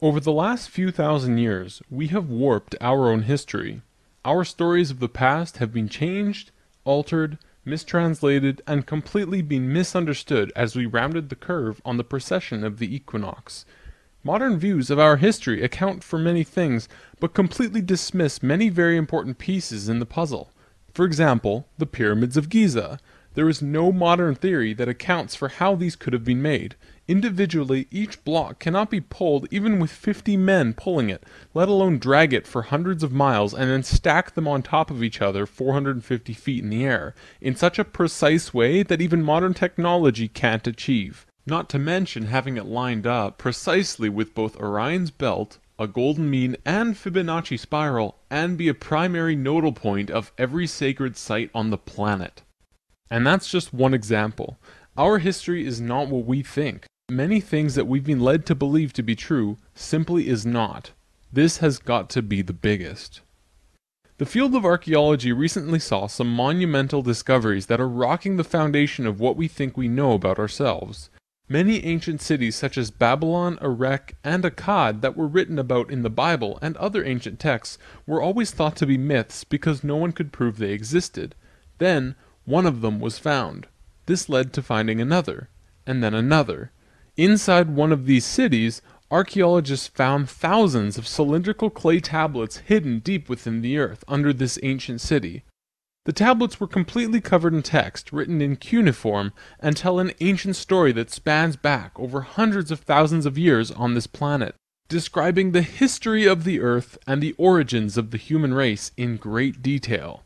Over the last few thousand years, we have warped our own history. Our stories of the past have been changed, altered, mistranslated, and completely been misunderstood as we rounded the curve on the precession of the equinox. Modern views of our history account for many things, but completely dismiss many very important pieces in the puzzle. For example, the Pyramids of Giza. There is no modern theory that accounts for how these could have been made. Individually, each block cannot be pulled even with 50 men pulling it, let alone drag it for hundreds of miles and then stack them on top of each other 450 feet in the air, in such a precise way that even modern technology can't achieve. Not to mention having it lined up precisely with both Orion's belt, a golden mean and Fibonacci spiral, and be a primary nodal point of every sacred site on the planet. And that's just one example. Our history is not what we think. Many things that we've been led to believe to be true simply is not. This has got to be the biggest. The field of archaeology recently saw some monumental discoveries that are rocking the foundation of what we think we know about ourselves. Many ancient cities such as Babylon, Erech, and Akkad that were written about in the Bible and other ancient texts were always thought to be myths because no one could prove they existed. Then, one of them was found. This led to finding another, and then another. Inside one of these cities, archaeologists found thousands of cylindrical clay tablets hidden deep within the earth under this ancient city. The tablets were completely covered in text, written in cuneiform, and tell an ancient story that spans back over hundreds of thousands of years on this planet, describing the history of the earth and the origins of the human race in great detail.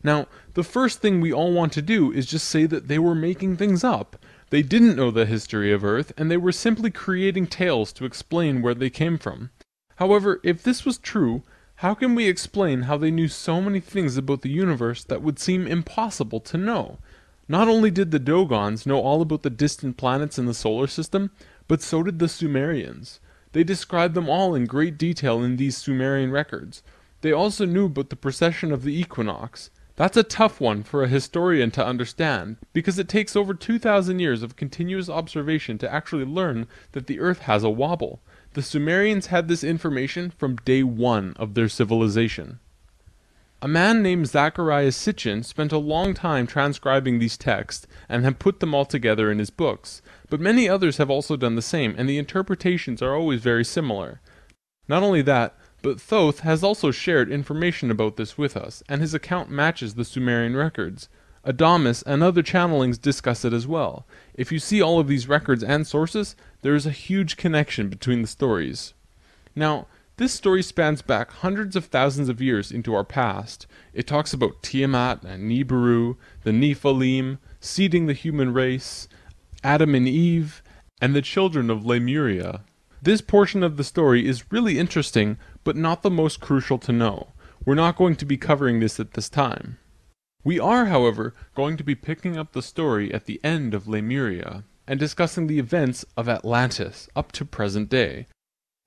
Now, the first thing we all want to do is just say that they were making things up. They didn't know the history of Earth, and they were simply creating tales to explain where they came from. However, if this was true, how can we explain how they knew so many things about the universe that would seem impossible to know? Not only did the Dogons know all about the distant planets in the solar system, but so did the Sumerians. They described them all in great detail in these Sumerian records. They also knew about the precession of the equinox. That's a tough one for a historian to understand, because it takes over 2,000 years of continuous observation to actually learn that the Earth has a wobble. The Sumerians had this information from day one of their civilization. A man named Zacharias Sitchin spent a long time transcribing these texts and had put them all together in his books, but many others have also done the same, and the interpretations are always very similar. Not only that, but Thoth has also shared information about this with us, and his account matches the Sumerian records. Adamus and other channelings discuss it as well. If you see all of these records and sources, there is a huge connection between the stories. Now, this story spans back hundreds of thousands of years into our past. It talks about Tiamat and Nibiru, the Nephilim, seeding the human race, Adam and Eve, and the children of Lemuria. This portion of the story is really interesting, but not the most crucial to know. We're not going to be covering this at this time. We are, however, going to be picking up the story at the end of Lemuria, and discussing the events of Atlantis up to present day.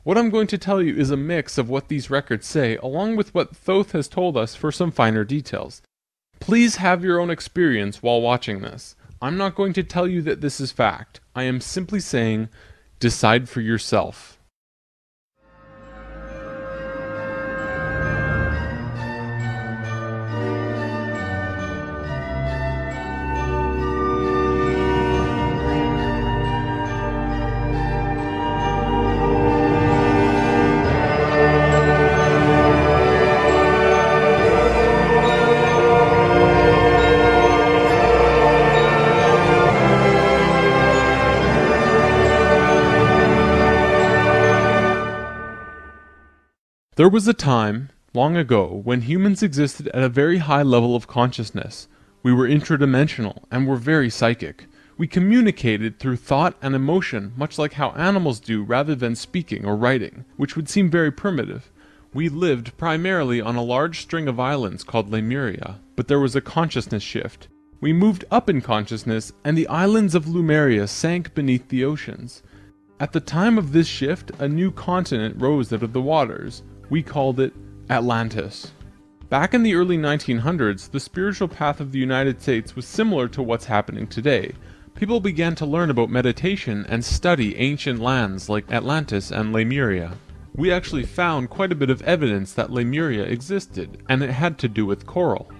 What I'm going to tell you is a mix of what these records say, along with what Thoth has told us for some finer details. Please have your own experience while watching this. I'm not going to tell you that this is fact. I am simply saying, decide for yourself. There was a time, long ago, when humans existed at a very high level of consciousness. We were intradimensional and were very psychic. We communicated through thought and emotion, much like how animals do rather than speaking or writing, which would seem very primitive. We lived primarily on a large string of islands called Lemuria, but there was a consciousness shift. We moved up in consciousness, and the islands of Lemuria sank beneath the oceans. At the time of this shift, a new continent rose out of the waters. We called it Atlantis. Back in the early 1900s, the spiritual path of the United States was similar to what's happening today. people began to learn about meditation and study ancient lands like Atlantis and Lemuria. We actually found quite a bit of evidence that Lemuria existed, and it had to do with coral.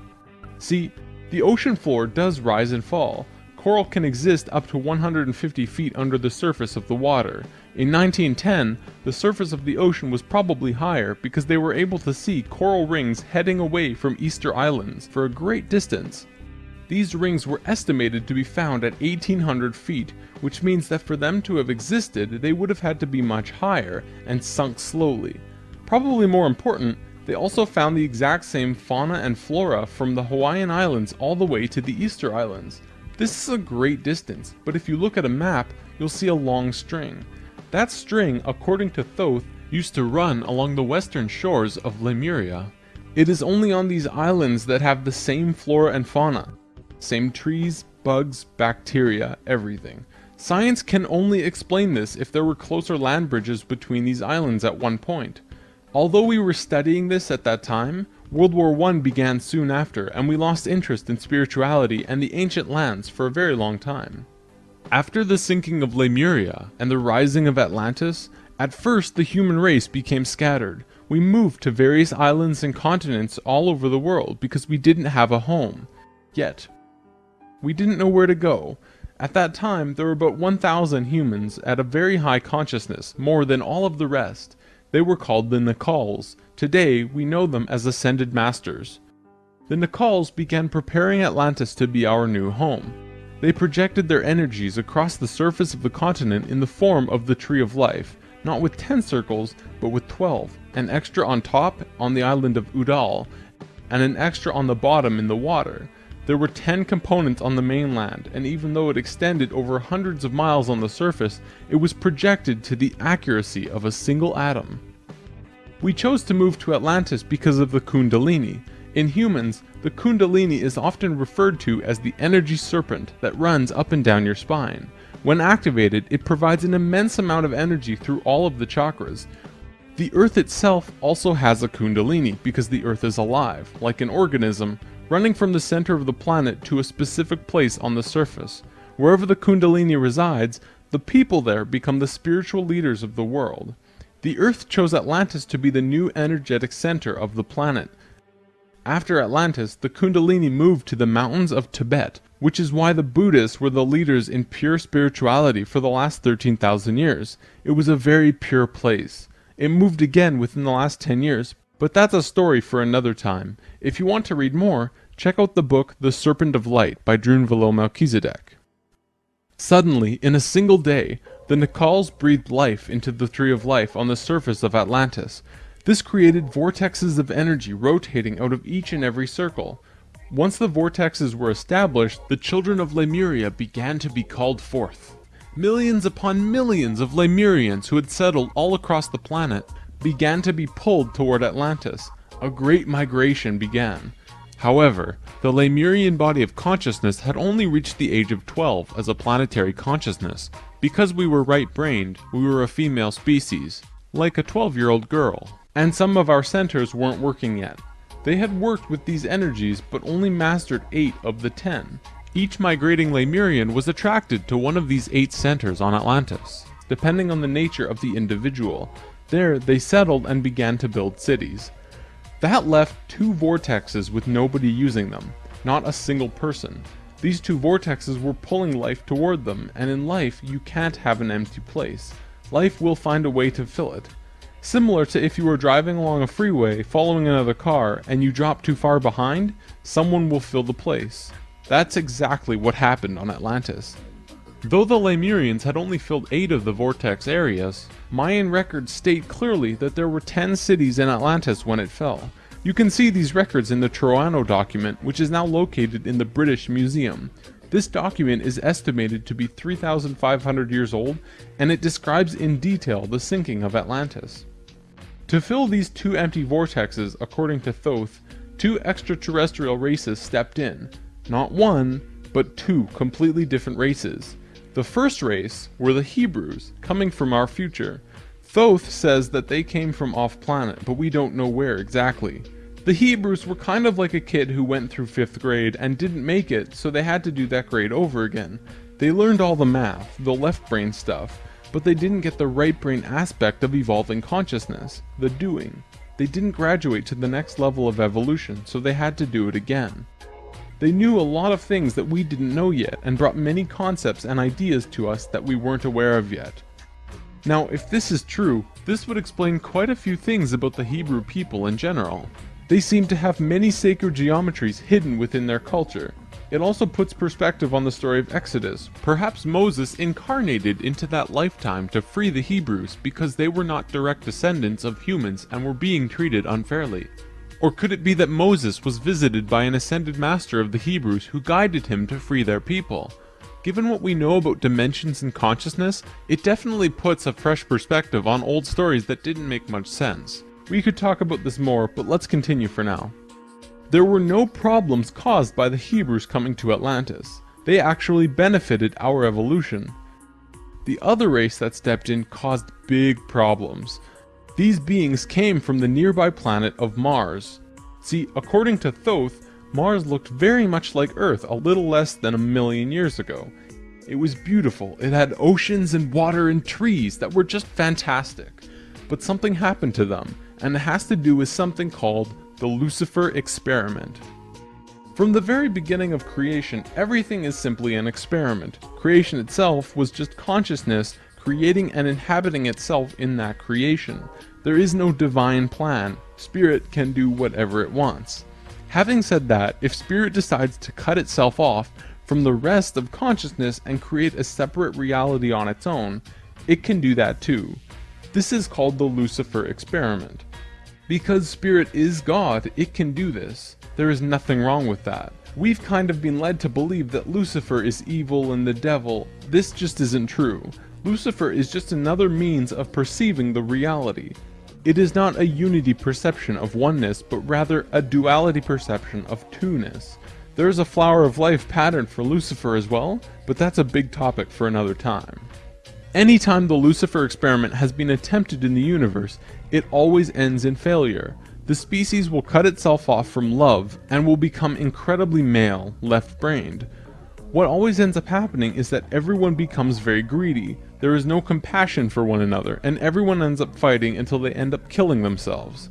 See, the ocean floor does rise and fall. Coral can exist up to 150 feet under the surface of the water. In 1910, the surface of the ocean was probably higher because they were able to see coral rings heading away from Easter Islands for a great distance. These rings were estimated to be found at 1,800 feet, which means that for them to have existed, they would have had to be much higher and sunk slowly. Probably more important, they also found the exact same fauna and flora from the Hawaiian Islands all the way to the Easter Islands. This is a great distance, but if you look at a map, you'll see a long string. That string, according to Thoth, used to run along the western shores of Lemuria. It is only on these islands that have the same flora and fauna. Same trees, bugs, bacteria, everything. Science can only explain this if there were closer land bridges between these islands at one point. Although we were studying this at that time, World War I began soon after, and we lost interest in spirituality and the ancient lands for a very long time. After the sinking of Lemuria and the rising of Atlantis, at first the human race became scattered. We moved to various islands and continents all over the world because we didn't have a home. Yet, we didn't know where to go. At that time, there were about 1,000 humans at a very high consciousness, more than all of the rest. They were called the Nacals. Today, we know them as Ascended Masters. The Nacals began preparing Atlantis to be our new home. They projected their energies across the surface of the continent in the form of the Tree of Life, not with 10 circles, but with 12, an extra on top on the island of Udall, and an extra on the bottom in the water. There were 10 components on the mainland, and even though it extended over hundreds of miles on the surface, it was projected to the accuracy of a single atom. We chose to move to Atlantis because of the Kundalini. In humans, the Kundalini is often referred to as the energy serpent that runs up and down your spine. When activated, it provides an immense amount of energy through all of the chakras. The Earth itself also has a Kundalini because the Earth is alive, like an organism, running from the center of the planet to a specific place on the surface. Wherever the Kundalini resides, the people there become the spiritual leaders of the world. The Earth chose Atlantis to be the new energetic center of the planet. After Atlantis, the Kundalini moved to the mountains of Tibet, which is why the Buddhists were the leaders in pure spirituality for the last 13,000 years. It was a very pure place. It moved again within the last 10 years, but that's a story for another time. If you want to read more, check out the book The Serpent of Light by Drunvalo Melchizedek. Suddenly, in a single day, the Nacals breathed life into the Tree of Life on the surface of Atlantis. This created vortexes of energy rotating out of each and every circle. Once the vortexes were established, the children of Lemuria began to be called forth. Millions upon millions of Lemurians who had settled all across the planet began to be pulled toward Atlantis. A great migration began. However, the Lemurian body of consciousness had only reached the age of 12 as a planetary consciousness. Because we were right-brained, we were a female species, like a 12-year-old girl. And some of our centers weren't working yet. They had worked with these energies but only mastered 8 of the 10. Each migrating Lemurian was attracted to one of these 8 centers on Atlantis, depending on the nature of the individual. There, they settled and began to build cities. That left 2 vortexes with nobody using them, not a single person. These 2 vortexes were pulling life toward them, and in life, you can't have an empty place. Life will find a way to fill it. Similar to if you were driving along a freeway, following another car, and you drop too far behind, someone will fill the place. That's exactly what happened on Atlantis. Though the Lemurians had only filled 8 of the vortex areas, Mayan records state clearly that there were 10 cities in Atlantis when it fell. You can see these records in the Troano document, which is now located in the British Museum. This document is estimated to be 3,500 years old, and it describes in detail the sinking of Atlantis. To fill these 2 empty vortexes, according to Thoth, 2 extraterrestrial races stepped in. Not 1, but 2 completely different races. The first race were the Hebrews, coming from our future. Thoth says that they came from off-planet, but we don't know where exactly. The Hebrews were kind of like a kid who went through 5th grade and didn't make it, so they had to do that grade over again. They learned all the math, the left brain stuff, but they didn't get the right brain aspect of evolving consciousness, the doing. They didn't graduate to the next level of evolution, so they had to do it again. They knew a lot of things that we didn't know yet, and brought many concepts and ideas to us that we weren't aware of yet. Now, if this is true, this would explain quite a few things about the Hebrew people in general. They seem to have many sacred geometries hidden within their culture. It also puts perspective on the story of Exodus. Perhaps Moses incarnated into that lifetime to free the Hebrews because they were not direct descendants of humans and were being treated unfairly. Or could it be that Moses was visited by an ascended master of the Hebrews who guided him to free their people? Given what we know about dimensions and consciousness, it definitely puts a fresh perspective on old stories that didn't make much sense. We could talk about this more, but let's continue for now. There were no problems caused by the Hebrews coming to Atlantis. They actually benefited our evolution. The other race that stepped in caused big problems. These beings came from the nearby planet of Mars. See, according to Thoth, Mars looked very much like Earth a little less than 1,000,000 years ago. It was beautiful. It had oceans and water and trees that were just fantastic. But something happened to them, and it has to do with something called the Lucifer experiment. From the very beginning of creation, everything is simply an experiment. Creation itself was just consciousness creating and inhabiting itself in that creation. There is no divine plan. Spirit can do whatever it wants. Having said that, if Spirit decides to cut itself off from the rest of consciousness and create a separate reality on its own, it can do that too. This is called the Lucifer experiment. Because Spirit is God, it can do this. There is nothing wrong with that. We've kind of been led to believe that Lucifer is evil and the devil. This just isn't true. Lucifer is just another means of perceiving the reality. It is not a unity perception of oneness, but rather a duality perception of two-ness. There is a flower of life pattern for Lucifer as well, but that's a big topic for another time. Anytime the Lucifer experiment has been attempted in the universe, it always ends in failure. The species will cut itself off from love and will become incredibly male, left-brained. What always ends up happening is that everyone becomes very greedy. There is no compassion for one another, and everyone ends up fighting until they end up killing themselves.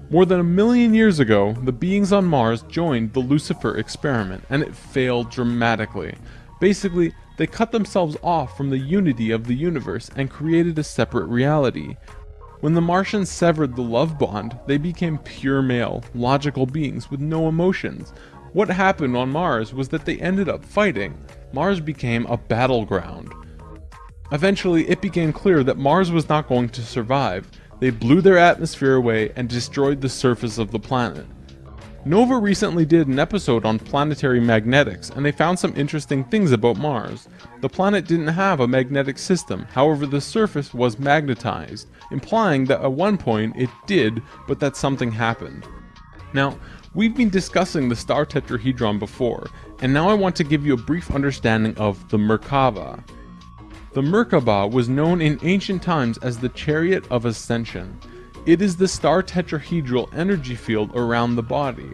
More than 1,000,000 years ago, the beings on Mars joined the Lucifer experiment, and it failed dramatically. Basically, they cut themselves off from the unity of the universe and created a separate reality. When the Martians severed the love bond, they became pure male, logical beings with no emotions. What happened on Mars was that they ended up fighting. Mars became a battleground. Eventually, it became clear that Mars was not going to survive. They blew their atmosphere away and destroyed the surface of the planet. Nova recently did an episode on planetary magnetics, and they found some interesting things about Mars. The planet didn't have a magnetic system, however the surface was magnetized, implying that at one point it did, but that something happened. Now, we've been discussing the star tetrahedron before, and now I want to give you a brief understanding of the Merkaba. The Merkaba was known in ancient times as the Chariot of Ascension. It is the star tetrahedral energy field around the body.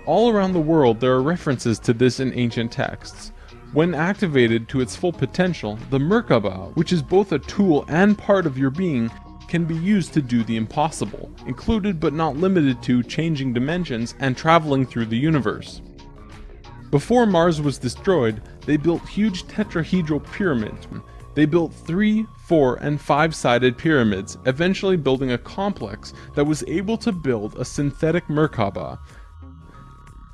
All around the world there are references to this in ancient texts. When activated to its full potential, the Merkaba, which is both a tool and part of your being, can be used to do the impossible, included but not limited to changing dimensions and traveling through the universe. Before Mars was destroyed, they built huge tetrahedral pyramids. They built 3, 4, and 5-sided pyramids, eventually building a complex that was able to build a synthetic Merkaba.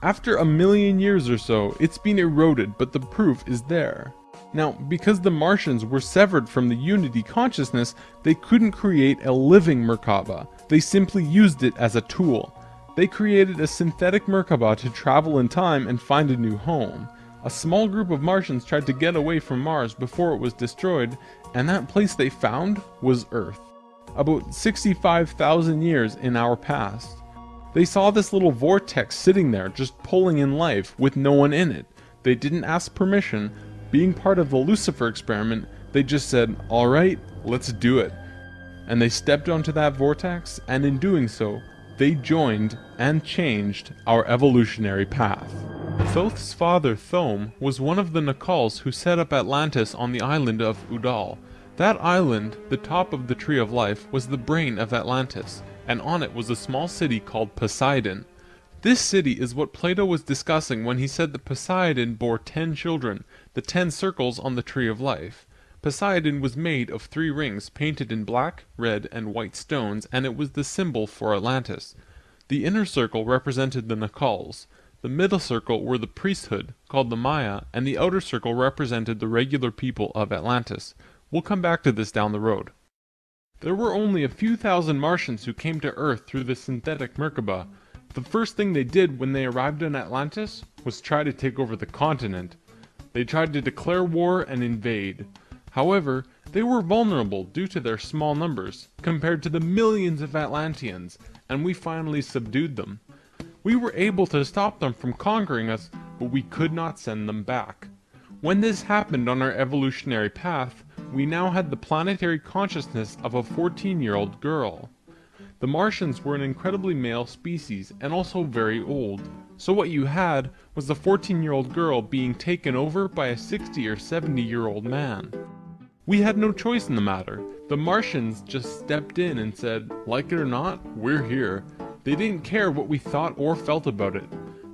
After 1,000,000 years or so, it's been eroded, but the proof is there. Now, because the Martians were severed from the Unity consciousness, they couldn't create a living Merkaba. They simply used it as a tool. They created a synthetic Merkaba to travel in time and find a new home. A small group of Martians tried to get away from Mars before it was destroyed, and that place they found was Earth. About 65,000 years in our past. They saw this little vortex sitting there just pulling in life with no one in it. They didn't ask permission. Being part of the Lucifer experiment, they just said, "Alright, let's do it." And they stepped onto that vortex, and in doing so, they joined and changed our evolutionary path. Thoth's father, Thome, was one of the Nacals who set up Atlantis on the island of Udal. That island, the top of the Tree of Life, was the brain of Atlantis, and on it was a small city called Poseidon. This city is what Plato was discussing when he said that Poseidon bore 10 children, the 10 circles on the Tree of Life. Poseidon was made of 3 rings painted in black, red, and white stones, and it was the symbol for Atlantis. The inner circle represented the Nacals. The middle circle were the priesthood, called the Maya, and the outer circle represented the regular people of Atlantis. We'll come back to this down the road. There were only a few thousand Martians who came to Earth through the synthetic Merkaba. The first thing they did when they arrived in Atlantis was try to take over the continent. They tried to declare war and invade. However, they were vulnerable due to their small numbers, compared to the millions of Atlanteans, and we finally subdued them. We were able to stop them from conquering us, but we could not send them back. When this happened on our evolutionary path, we now had the planetary consciousness of a 14-year-old girl. The Martians were an incredibly male species, and also very old, so what you had was a 14-year-old girl being taken over by a 60 or 70-year-old man. We had no choice in the matter. The Martians just stepped in and said, like it or not, we're here. They didn't care what we thought or felt about it.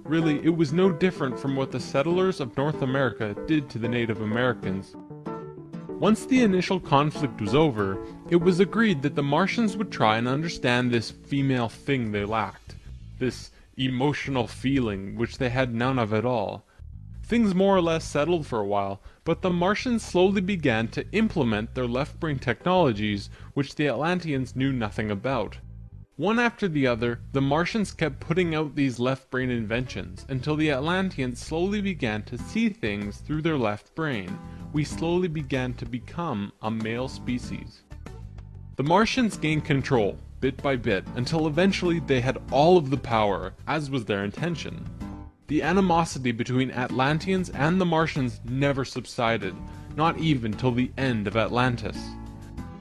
Really, it was no different from what the settlers of North America did to the Native Americans. Once the initial conflict was over, it was agreed that the Martians would try and understand this female thing they lacked, this emotional feeling which they had none of at all. Things more or less settled for a while, but the Martians slowly began to implement their left-brain technologies which the Atlanteans knew nothing about. One after the other, the Martians kept putting out these left-brain inventions, until the Atlanteans slowly began to see things through their left brain. We slowly began to become a male species. The Martians gained control, bit by bit, until eventually they had all of the power, as was their intention. The animosity between Atlanteans and the Martians never subsided, not even till the end of Atlantis.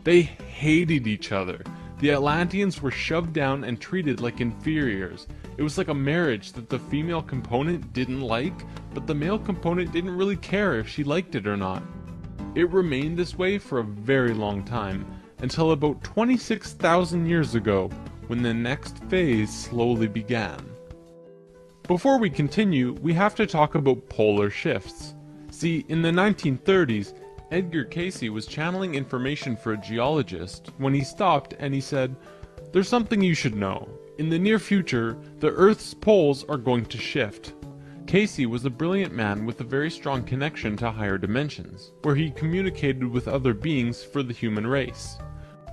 They hated each other. The Atlanteans were shoved down and treated like inferiors. It was like a marriage that the female component didn't like, but the male component didn't really care if she liked it or not. It remained this way for a very long time, until about 26,000 years ago, when the next phase slowly began. Before we continue, we have to talk about polar shifts. See, in the 1930s, Edgar Cayce was channeling information for a geologist when he stopped and he said, "There's something you should know. In the near future, the Earth's poles are going to shift." Cayce was a brilliant man with a very strong connection to higher dimensions, where he communicated with other beings for the human race.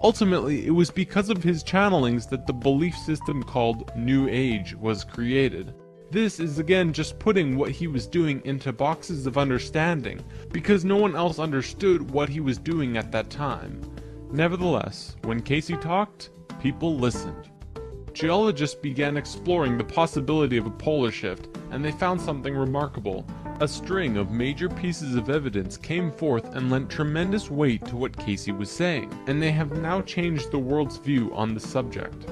Ultimately, it was because of his channelings that the belief system called New Age was created. This is again just putting what he was doing into boxes of understanding, because no one else understood what he was doing at that time. Nevertheless, when Cayce talked, people listened. Geologists began exploring the possibility of a polar shift, and they found something remarkable. A string of major pieces of evidence came forth and lent tremendous weight to what Cayce was saying, and they have now changed the world's view on the subject.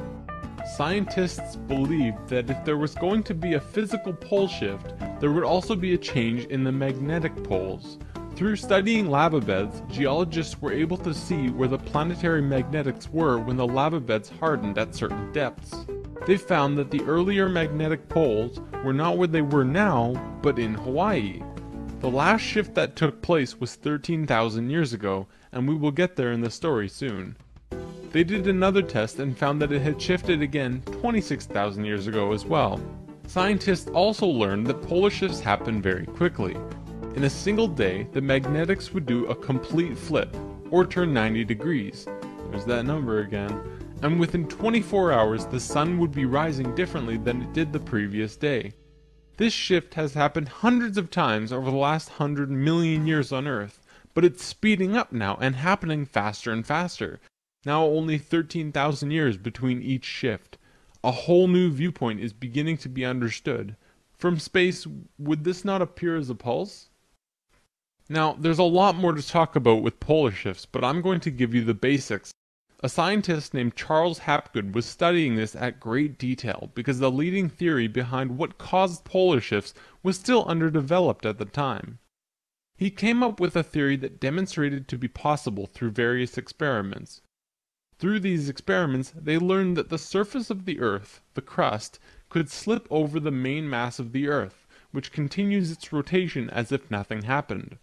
Scientists believed that if there was going to be a physical pole shift, there would also be a change in the magnetic poles. Through studying lava beds, geologists were able to see where the planetary magnetics were when the lava beds hardened at certain depths. They found that the earlier magnetic poles were not where they were now, but in Hawaii. The last shift that took place was 13,000 years ago, and we will get there in the story soon. They did another test and found that it had shifted again 26,000 years ago as well. Scientists also learned that polar shifts happen very quickly. In a single day, the magnetics would do a complete flip, or turn 90 degrees. There's that number again. And within 24 hours, the sun would be rising differently than it did the previous day. This shift has happened hundreds of times over the last 100 million years on Earth, but it's speeding up now and happening faster and faster. Now only 13,000 years between each shift. A whole new viewpoint is beginning to be understood. From space, would this not appear as a pulse? Now, there's a lot more to talk about with polar shifts, but I'm going to give you the basics. A scientist named Charles Hapgood was studying this at great detail because the leading theory behind what caused polar shifts was still underdeveloped at the time. He came up with a theory that demonstrated to be possible through various experiments. Through these experiments, they learned that the surface of the Earth, the crust, could slip over the main mass of the Earth, which continues its rotation as if nothing happened.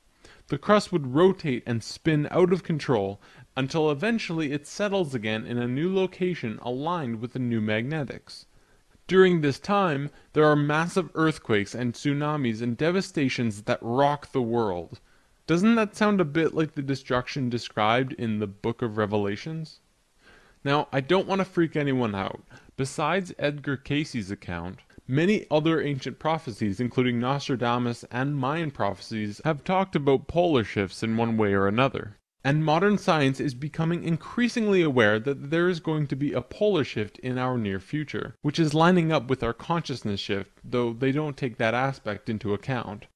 The crust would rotate and spin out of control until eventually it settles again in a new location aligned with the new magnetics. During this time, there are massive earthquakes and tsunamis and devastations that rock the world. Doesn't that sound a bit like the destruction described in the Book of Revelations? Now, I don't want to freak anyone out. Besides Edgar Cayce's account, many other ancient prophecies, including Nostradamus and Mayan prophecies, have talked about polar shifts in one way or another. And modern science is becoming increasingly aware that there is going to be a polar shift in our near future, which is lining up with our consciousness shift, though they don't take that aspect into account.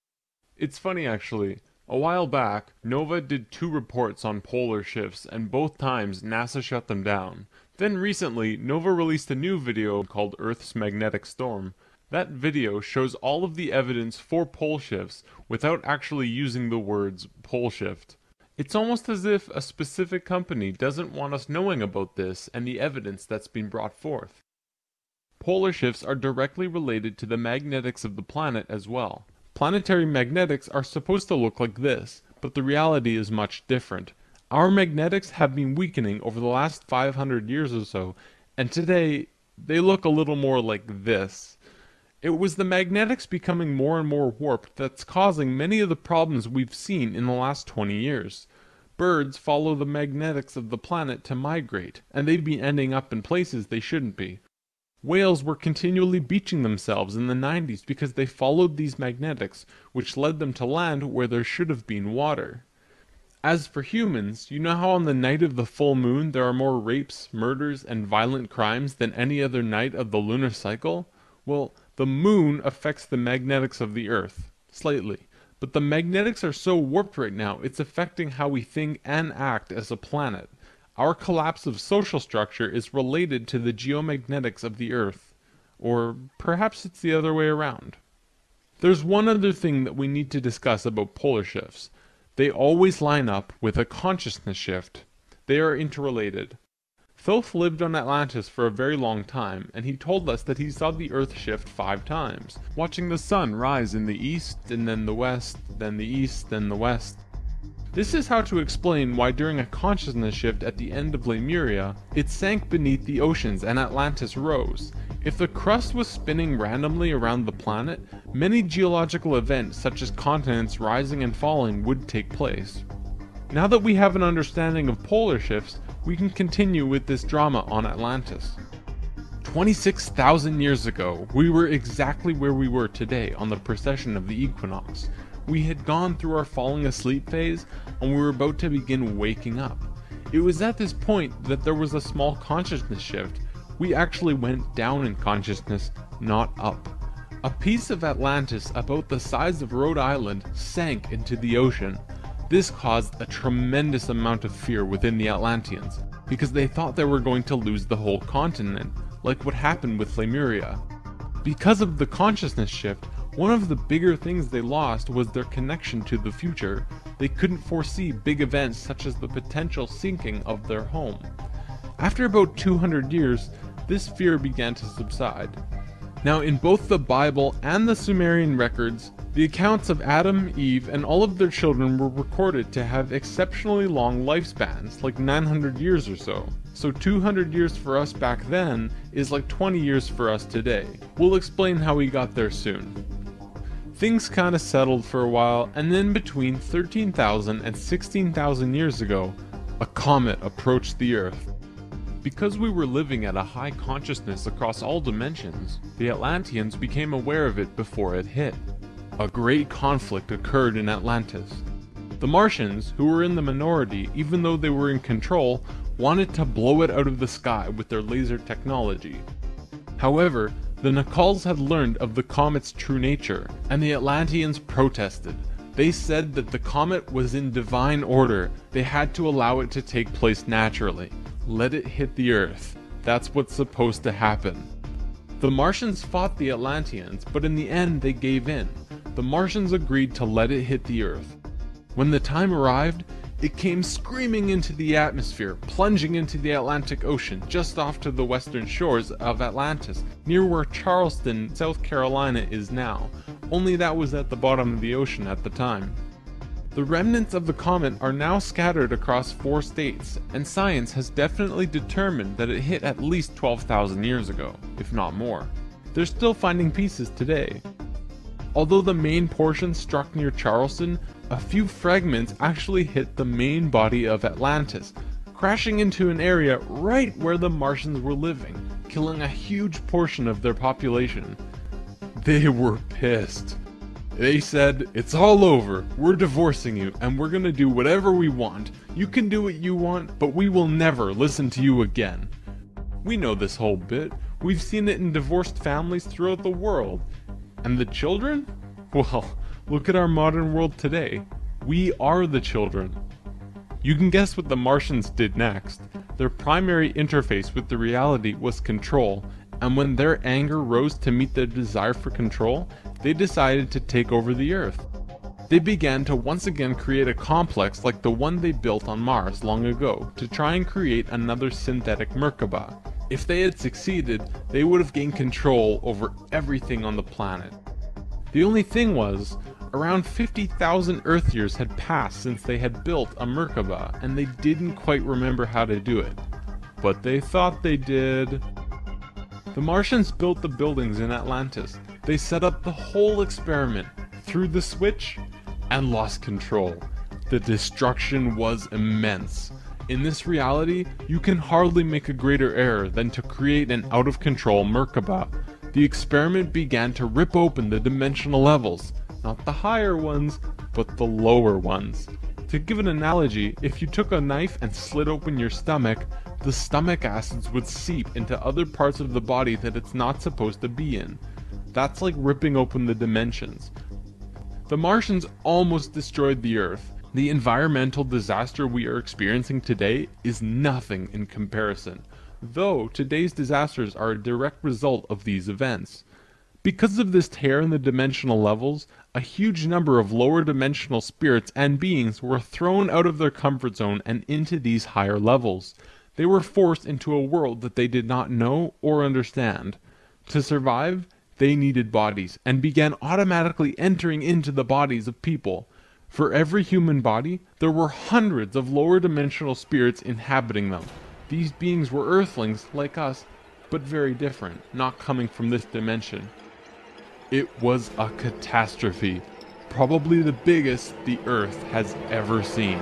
It's funny actually. A while back, NOVA did 2 reports on polar shifts, and both times NASA shut them down. Then recently, NOVA released a new video called Earth's Magnetic Storm. That video shows all of the evidence for pole shifts without actually using the words pole shift. It's almost as if a specific company doesn't want us knowing about this and the evidence that's been brought forth. Polar shifts are directly related to the magnetics of the planet as well. Planetary magnetics are supposed to look like this, but the reality is much different. Our magnetics have been weakening over the last 500 years or so, and today they look a little more like this. It was the magnetics becoming more and more warped that's causing many of the problems we've seen in the last 20 years. Birds follow the magnetics of the planet to migrate, and they've been ending up in places they shouldn't be. Whales were continually beaching themselves in the 90s because they followed these magnetics, which led them to land where there should have been water. As for humans, you know how on the night of the full moon there are more rapes, murders, and violent crimes than any other night of the lunar cycle? Well, the moon affects the magnetics of the Earth, slightly, but the magnetics are so warped right now it's affecting how we think and act as a planet. Our collapse of social structure is related to the geomagnetics of the Earth. Or perhaps it's the other way around. There's one other thing that we need to discuss about polar shifts. They always line up with a consciousness shift. They are interrelated. Thoth lived on Atlantis for a very long time, and he told us that he saw the Earth shift 5 times, watching the sun rise in the east, and then the west, then the east, then the west. This is how to explain why during a consciousness shift at the end of Lemuria, it sank beneath the oceans and Atlantis rose. If the crust was spinning randomly around the planet, many geological events such as continents rising and falling would take place. Now that we have an understanding of polar shifts, we can continue with this drama on Atlantis. 26,000 years ago, we were exactly where we were today on the precession of the equinox. We had gone through our falling asleep phase, and we were about to begin waking up. It was at this point that there was a small consciousness shift. We actually went down in consciousness, not up. A piece of Atlantis about the size of Rhode Island sank into the ocean. This caused a tremendous amount of fear within the Atlanteans, because they thought they were going to lose the whole continent, like what happened with Lemuria. Because of the consciousness shift, one of the bigger things they lost was their connection to the future. They couldn't foresee big events such as the potential sinking of their home. After about 200 years, this fear began to subside. Now, in both the Bible and the Sumerian records, the accounts of Adam, Eve, and all of their children were recorded to have exceptionally long lifespans, like 900 years or so. So 200 years for us back then is like 20 years for us today. We'll explain how we got there soon. Things kinda settled for a while, and then between 13,000 and 16,000 years ago, a comet approached the Earth. Because we were living at a high consciousness across all dimensions, the Atlanteans became aware of it before it hit. A great conflict occurred in Atlantis. The Martians, who were in the minority even though they were in control, wanted to blow it out of the sky with their laser technology. However, the Nacals had learned of the comet's true nature, and the Atlanteans protested. They said that the comet was in divine order, they had to allow it to take place naturally. let it hit the Earth. That's what's supposed to happen. The Martians fought the Atlanteans, but in the end they gave in. The Martians agreed to let it hit the Earth. When the time arrived, it came screaming into the atmosphere, plunging into the Atlantic Ocean just off to the western shores of Atlantis, near where Charleston, South Carolina is now, only that was at the bottom of the ocean at the time. The remnants of the comet are now scattered across 4 states, and science has definitely determined that it hit at least 12,000 years ago, if not more. They're still finding pieces today. Although the main portion struck near Charleston, a few fragments actually hit the main body of Atlantis, crashing into an area right where the Martians were living, killing a huge portion of their population. They were pissed. They said, "It's all over, we're divorcing you, and we're gonna do whatever we want. You can do what you want, but we will never listen to you again." We know this whole bit. We've seen it in divorced families throughout the world. And the children? Well, look at our modern world today. We are the children. You can guess what the Martians did next. Their primary interface with the reality was control, and when their anger rose to meet their desire for control, they decided to take over the Earth. They began to once again create a complex like the one they built on Mars long ago to try and create another synthetic Merkaba. If they had succeeded, they would have gained control over everything on the planet. The only thing was, around 50,000 Earth years had passed since they had built a Merkaba, and they didn't quite remember how to do it. But they thought they did. The Martians built the buildings in Atlantis. They set up the whole experiment, threw the switch, and lost control. The destruction was immense. In this reality, you can hardly make a greater error than to create an out-of-control Merkaba. The experiment began to rip open the dimensional levels, not the higher ones, but the lower ones. To give an analogy, if you took a knife and slit open your stomach, the stomach acids would seep into other parts of the body that it's not supposed to be in. That's like ripping open the dimensions. The Martians almost destroyed the Earth. The environmental disaster we are experiencing today is nothing in comparison, though today's disasters are a direct result of these events. Because of this tear in the dimensional levels, a huge number of lower dimensional spirits and beings were thrown out of their comfort zone and into these higher levels. They were forced into a world that they did not know or understand. To survive, they needed bodies, and began automatically entering into the bodies of people. For every human body, there were hundreds of lower dimensional spirits inhabiting them. These beings were Earthlings, like us, but very different, not coming from this dimension. It was a catastrophe, probably the biggest the Earth has ever seen.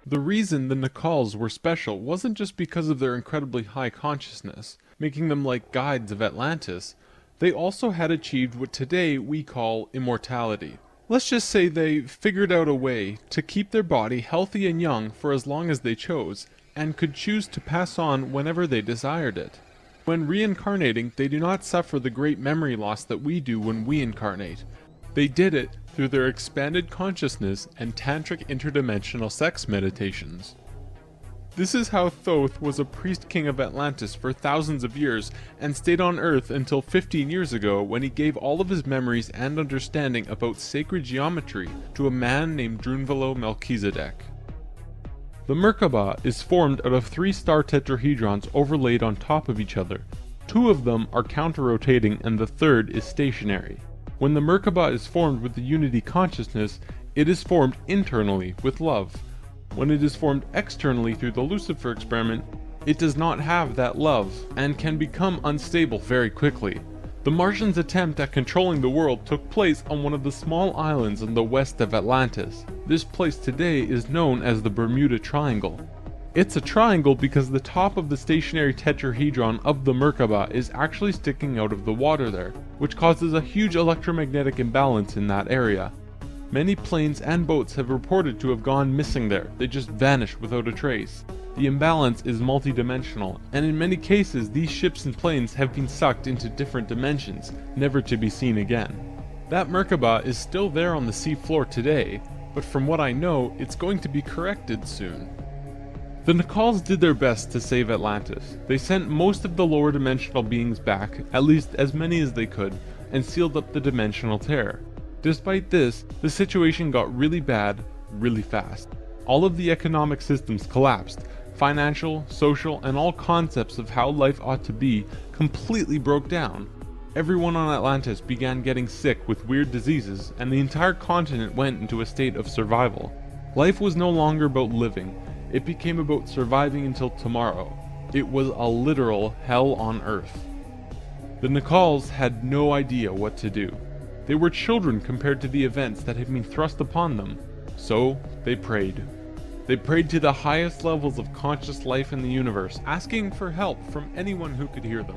The reason the Nacals were special wasn't just because of their incredibly high consciousness, making them like guides of Atlantis. They also had achieved what today we call immortality. Let's just say they figured out a way to keep their body healthy and young for as long as they chose, and could choose to pass on whenever they desired it. When reincarnating, they do not suffer the great memory loss that we do when we incarnate. They did it through their expanded consciousness and tantric interdimensional sex meditations. This is how Thoth was a priest king of Atlantis for thousands of years and stayed on Earth until 15 years ago when he gave all of his memories and understanding about sacred geometry to a man named Drunvalo Melchizedek. The Merkaba is formed out of 3 star tetrahedrons overlaid on top of each other. 2 of them are counter-rotating and the third is stationary. When the Merkaba is formed with the unity consciousness, it is formed internally with love. When it is formed externally through the Lucifer experiment, it does not have that love, and can become unstable very quickly. The Martians' attempt at controlling the world took place on one of the small islands in the west of Atlantis. This place today is known as the Bermuda Triangle. It's a triangle because the top of the stationary tetrahedron of the Merkaba is actually sticking out of the water there, which causes a huge electromagnetic imbalance in that area. Many planes and boats have reported to have gone missing there, they just vanished without a trace. The imbalance is multidimensional, and in many cases these ships and planes have been sucked into different dimensions, never to be seen again. That Merkaba is still there on the sea floor today, but from what I know, it's going to be corrected soon. The Nacals did their best to save Atlantis. They sent most of the lower dimensional beings back, at least as many as they could, and sealed up the dimensional tear. Despite this, the situation got really bad, really fast. All of the economic systems collapsed. Financial, social, and all concepts of how life ought to be completely broke down. Everyone on Atlantis began getting sick with weird diseases, and the entire continent went into a state of survival. Life was no longer about living. It became about surviving until tomorrow. It was a literal hell on Earth. The Nacals had no idea what to do. They were children compared to the events that had been thrust upon them. So, they prayed. They prayed to the highest levels of conscious life in the universe, asking for help from anyone who could hear them.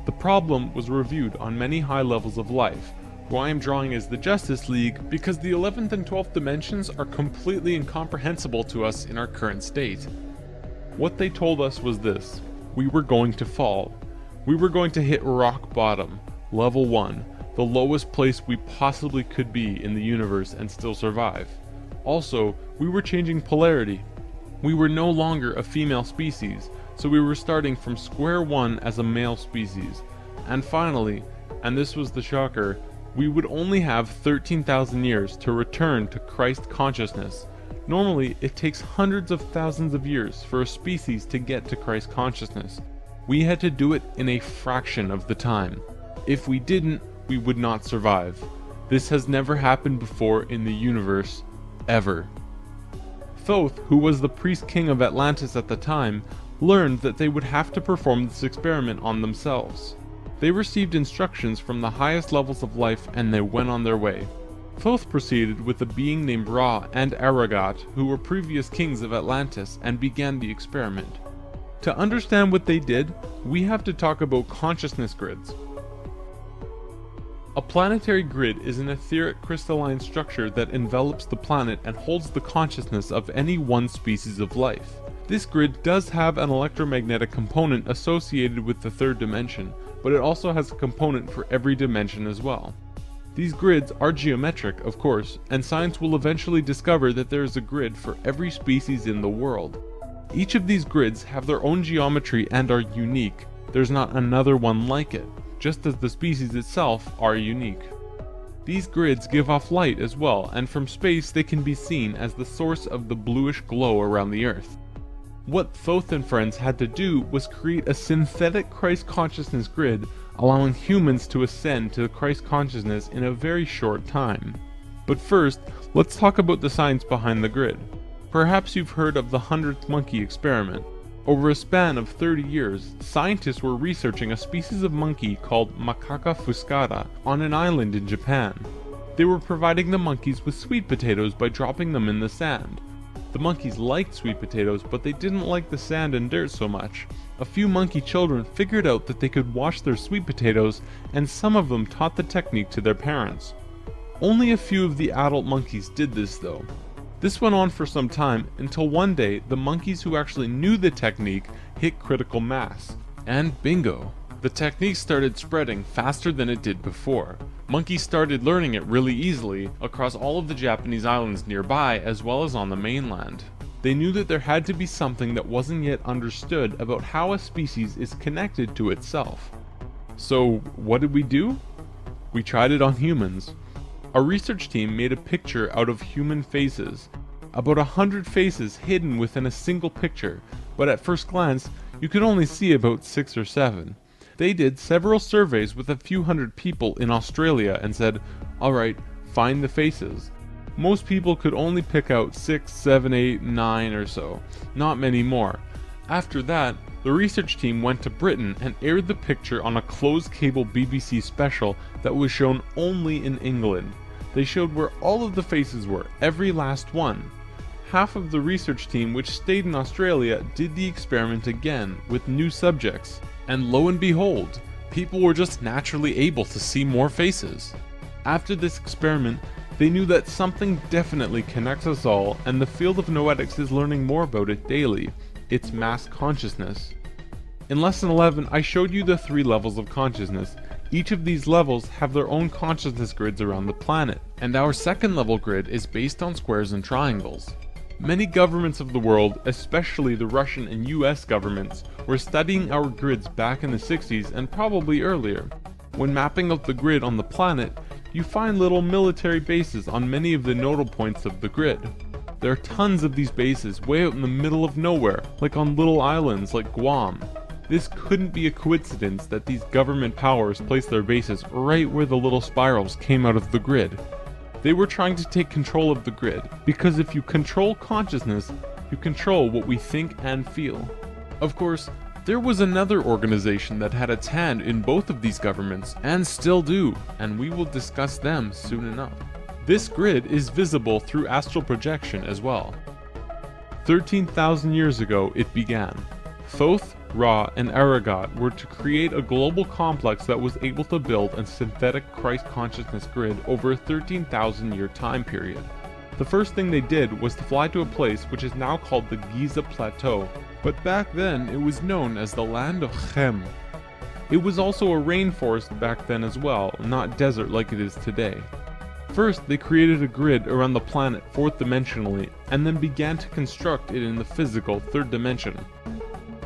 The problem was reviewed on many high levels of life, who I am drawing as the Justice League because the 11th and 12th dimensions are completely incomprehensible to us in our current state. What they told us was this: we were going to fall. We were going to hit rock bottom, level 1, the lowest place we possibly could be in the universe and still survive. Also, we were changing polarity. We were no longer a female species, so we were starting from square one as a male species. And finally, and this was the shocker, we would only have 13,000 years to return to Christ consciousness. Normally, it takes hundreds of thousands of years for a species to get to Christ consciousness. We had to do it in a fraction of the time. If we didn't, we would not survive. This has never happened before in the universe, ever. Thoth, who was the priest king of Atlantis at the time, learned that they would have to perform this experiment on themselves. They received instructions from the highest levels of life and they went on their way. Thoth proceeded with a being named Ra and Aragat, who were previous kings of Atlantis, and began the experiment. To understand what they did, we have to talk about consciousness grids. A planetary grid is an etheric crystalline structure that envelops the planet and holds the consciousness of any one species of life. This grid does have an electromagnetic component associated with the third dimension, but it also has a component for every dimension as well. These grids are geometric, of course, and science will eventually discover that there is a grid for every species in the world. Each of these grids have their own geometry and are unique. There's not another one like it, just as the species itself are unique. These grids give off light as well, and from space they can be seen as the source of the bluish glow around the Earth. What Thoth and friends had to do was create a synthetic Christ consciousness grid, allowing humans to ascend to Christ consciousness in a very short time. But first, let's talk about the science behind the grid. Perhaps you've heard of the 100th monkey experiment. Over a span of 30 years, scientists were researching a species of monkey called Macaca fuscata on an island in Japan. They were providing the monkeys with sweet potatoes by dropping them in the sand. The monkeys liked sweet potatoes, but they didn't like the sand and dirt so much. A few monkey children figured out that they could wash their sweet potatoes, and some of them taught the technique to their parents. Only a few of the adult monkeys did this though. This went on for some time, until one day the monkeys who actually knew the technique hit critical mass. And bingo! The technique started spreading faster than it did before. Monkeys started learning it really easily across all of the Japanese islands nearby as well as on the mainland. They knew that there had to be something that wasn't yet understood about how a species is connected to itself. So what did we do? We tried it on humans. A research team made a picture out of human faces. About 100 faces hidden within a single picture, but at first glance, you could only see about 6 or 7. They did several surveys with a few hundred people in Australia and said, alright, find the faces. Most people could only pick out 6, 7, 8, 9 or so, not many more. After that, the research team went to Britain and aired the picture on a closed cable BBC special that was shown only in England. They showed where all of the faces were, every last one. Half of the research team which stayed in Australia did the experiment again with new subjects. And lo and behold, people were just naturally able to see more faces. After this experiment, they knew that something definitely connects us all, and the field of noetics is learning more about it daily. It's mass consciousness. In Lesson 11, I showed you the 3 levels of consciousness. Each of these levels have their own consciousness grids around the planet, and our second level grid is based on squares and triangles. Many governments of the world, especially the Russian and US governments, were studying our grids back in the 60s and probably earlier. When mapping out the grid on the planet, you find little military bases on many of the nodal points of the grid. There are tons of these bases way out in the middle of nowhere, like on little islands like Guam. This couldn't be a coincidence that these government powers placed their bases right where the little spirals came out of the grid. They were trying to take control of the grid, because if you control consciousness, you control what we think and feel. Of course, there was another organization that had its hand in both of these governments, and still do, and we will discuss them soon enough. This grid is visible through astral projection as well. 13,000 years ago it began. Thoth, Ra, and Aragot were to create a global complex that was able to build a synthetic Christ consciousness grid over a 13,000 year time period. The first thing they did was to fly to a place which is now called the Giza Plateau, but back then it was known as the land of Chem. It was also a rainforest back then as well, not desert like it is today. First, they created a grid around the planet fourth dimensionally, and then began to construct it in the physical third dimension.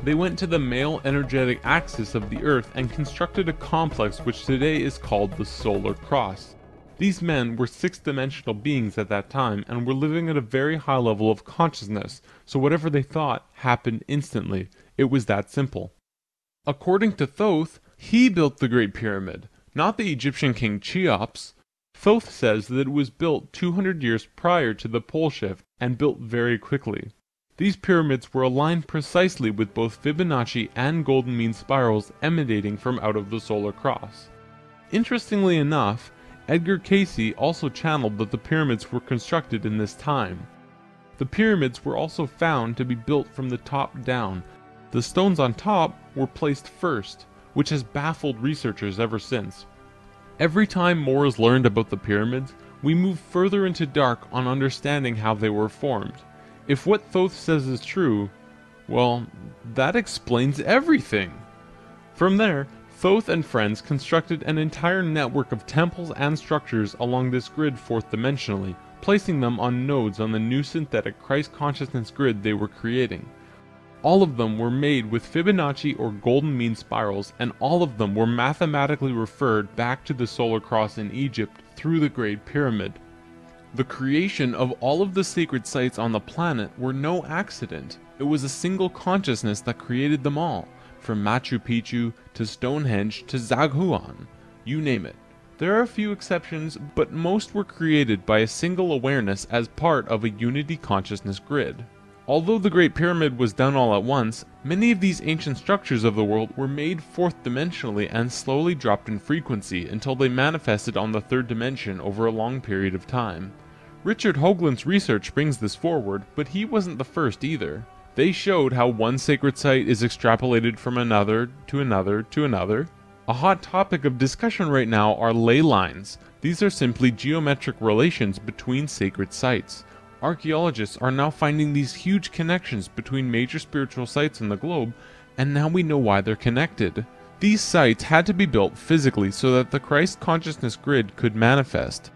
They went to the male energetic axis of the Earth and constructed a complex which today is called the Solar Cross. These men were sixth-dimensional beings at that time and were living at a very high level of consciousness, so whatever they thought happened instantly. It was that simple. According to Thoth, he built the Great Pyramid, not the Egyptian king Cheops. Thoth says that it was built 200 years prior to the pole shift and built very quickly. These pyramids were aligned precisely with both Fibonacci and golden mean spirals emanating from out of the solar cross. Interestingly enough, Edgar Cayce also channeled that the pyramids were constructed in this time. The pyramids were also found to be built from the top down. The stones on top were placed first, which has baffled researchers ever since. Every time more is learned about the pyramids, we move further into dark on understanding how they were formed. If what Thoth says is true, well, that explains everything. From there, Thoth and friends constructed an entire network of temples and structures along this grid fourth dimensionally, placing them on nodes on the new synthetic Christ consciousness grid they were creating. All of them were made with Fibonacci or golden mean spirals, and all of them were mathematically referred back to the solar cross in Egypt through the Great Pyramid. The creation of all of the sacred sites on the planet were no accident. It was a single consciousness that created them all, from Machu Picchu to Stonehenge to Zaghuan, you name it. There are a few exceptions, but most were created by a single awareness as part of a unity consciousness grid. Although the Great Pyramid was done all at once, many of these ancient structures of the world were made fourth dimensionally and slowly dropped in frequency until they manifested on the third dimension over a long period of time. Richard Hoagland's research brings this forward, but he wasn't the first either. They showed how one sacred site is extrapolated from another to another to another. A hot topic of discussion right now are ley lines. These are simply geometric relations between sacred sites. Archaeologists are now finding these huge connections between major spiritual sites in the globe, and now we know why they're connected. These sites had to be built physically so that the Christ consciousness grid could manifest.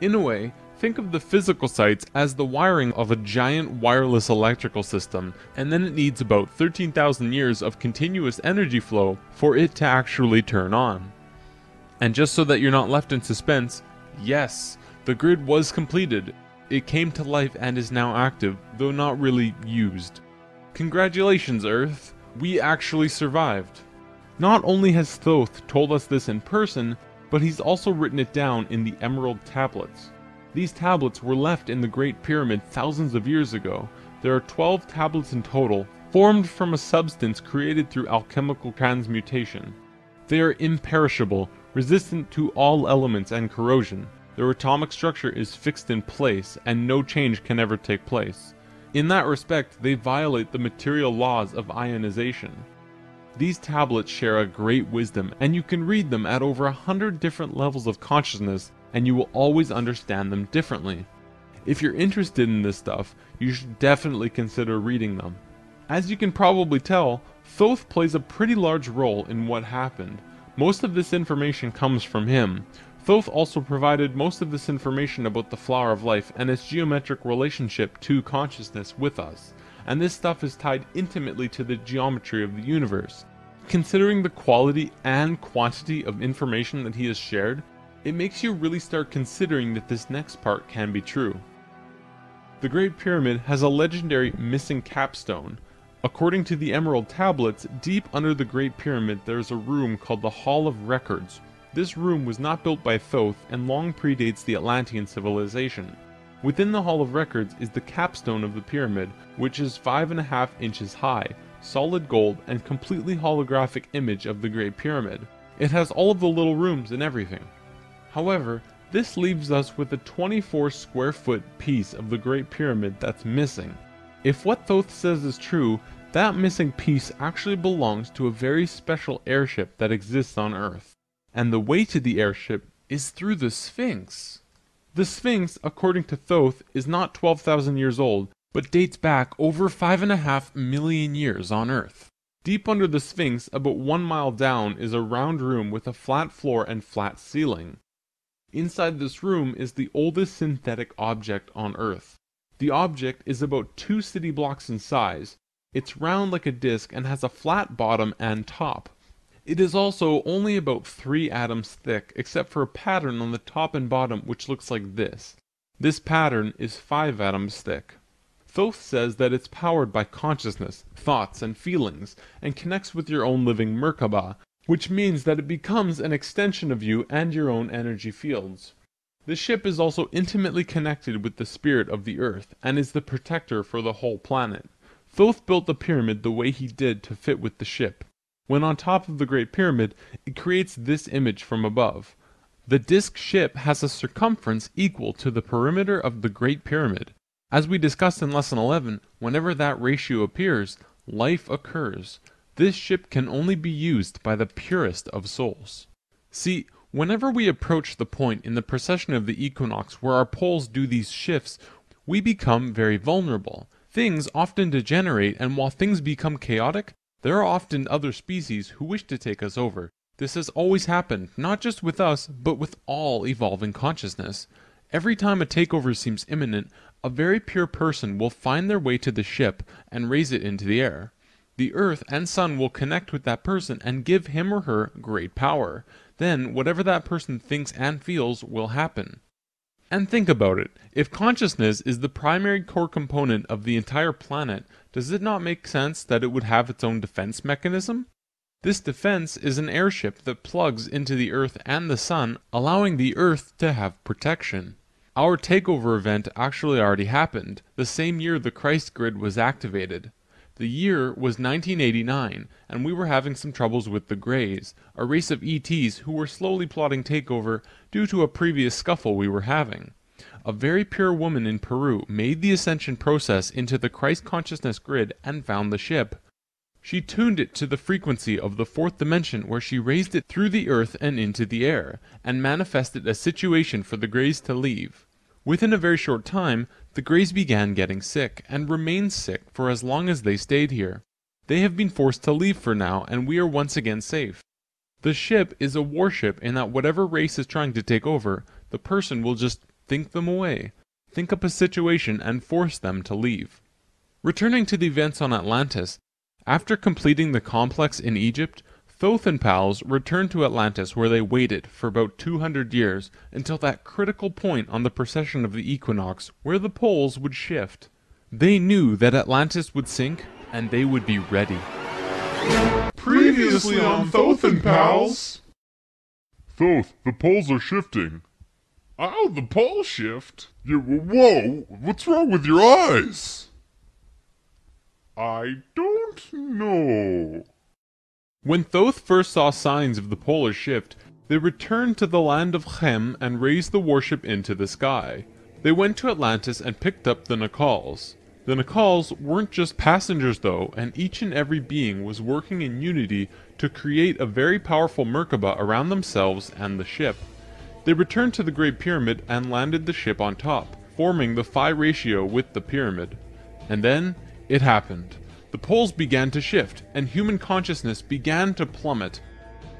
In a way, think of the physical sites as the wiring of a giant wireless electrical system, and then it needs about 13,000 years of continuous energy flow for it to actually turn on. And just so that you're not left in suspense, yes, the grid was completed. It came to life and is now active, though not really used. Congratulations, Earth! We actually survived. Not only has Thoth told us this in person, but he's also written it down in the Emerald Tablets. These tablets were left in the Great Pyramid thousands of years ago. There are 12 tablets in total, formed from a substance created through alchemical transmutation. They are imperishable, resistant to all elements and corrosion. Their atomic structure is fixed in place, and no change can ever take place. In that respect, they violate the material laws of ionization. These tablets share a great wisdom, and you can read them at over 100 different levels of consciousness, and you will always understand them differently. If you're interested in this stuff, you should definitely consider reading them. As you can probably tell, Thoth plays a pretty large role in what happened. Most of this information comes from him. Thoth also provided most of this information about the flower of life and its geometric relationship to consciousness with us, and this stuff is tied intimately to the geometry of the universe. Considering the quality and quantity of information that he has shared, it makes you really start considering that this next part can be true. The Great Pyramid has a legendary missing capstone. According to the Emerald Tablets, deep under the Great Pyramid there is a room called the Hall of Records. This room was not built by Thoth and long predates the Atlantean civilization. Within the Hall of Records is the capstone of the pyramid, which is 5.5 inches high, solid gold, and completely holographic image of the Great Pyramid. It has all of the little rooms and everything. However, this leaves us with a 24 square foot piece of the Great Pyramid that's missing. If what Thoth says is true, that missing piece actually belongs to a very special airship that exists on Earth. And the way to the airship is through the Sphinx. The Sphinx, according to Thoth, is not 12,000 years old, but dates back over 5.5 million years on Earth. Deep under the Sphinx, about 1 mile down, is a round room with a flat floor and flat ceiling. Inside this room is the oldest synthetic object on Earth. The object is about 2 city blocks in size. It's round like a disc and has a flat bottom and top. It is also only about 3 atoms thick, except for a pattern on the top and bottom which looks like this. This pattern is 5 atoms thick. Thoth says that it's powered by consciousness, thoughts, and feelings, and connects with your own living Merkaba, which means that it becomes an extension of you and your own energy fields. The ship is also intimately connected with the spirit of the Earth, and is the protector for the whole planet. Thoth built the pyramid the way he did to fit with the ship. When on top of the Great Pyramid, it creates this image from above. The disc ship has a circumference equal to the perimeter of the Great Pyramid. As we discussed in Lesson 11, whenever that ratio appears, life occurs. This ship can only be used by the purest of souls. See, whenever we approach the point in the precession of the equinox where our poles do these shifts, we become very vulnerable. Things often degenerate, and while things become chaotic, there are often other species who wish to take us over. This has always happened, not just with us, but with all evolving consciousness. Every time a takeover seems imminent, a very pure person will find their way to the ship and raise it into the air. The Earth and Sun will connect with that person and give him or her great power. Then, whatever that person thinks and feels will happen. And think about it. If consciousness is the primary core component of the entire planet, does it not make sense that it would have its own defense mechanism? This defense is an airship that plugs into the Earth and the Sun, allowing the Earth to have protection. Our takeover event actually already happened, the same year the Christ grid was activated. The year was 1989, and we were having some troubles with the Greys, a race of ETs who were slowly plotting takeover due to a previous scuffle we were having. A very pure woman in Peru made the ascension process into the Christ consciousness grid and found the ship. She tuned it to the frequency of the 4th dimension, where she raised it through the Earth and into the air, and manifested a situation for the Greys to leave. Within a very short time, the Greys began getting sick, and remained sick for as long as they stayed here. They have been forced to leave for now, and we are once again safe. The ship is a warship in that whatever race is trying to take over, the person will just think them away, think up a situation and force them to leave. Returning to the events on Atlantis, after completing the complex in Egypt, Thoth and pals returned to Atlantis, where they waited for about 200 years until that critical point on the precession of the equinox where the poles would shift. They knew that Atlantis would sink, and they would be ready. Previously on Thoth and Pals. Thoth, the poles are shifting. Oh, the poles shift? Yeah, whoa, what's wrong with your eyes? I don't know. When Thoth first saw signs of the polar shift, they returned to the land of Chem and raised the warship into the sky. They went to Atlantis and picked up the Nacals. The Nacals weren't just passengers though, and each and every being was working in unity to create a very powerful Merkaba around themselves and the ship. They returned to the Great Pyramid and landed the ship on top, forming the phi ratio with the pyramid. And then, it happened. The poles began to shift, and human consciousness began to plummet.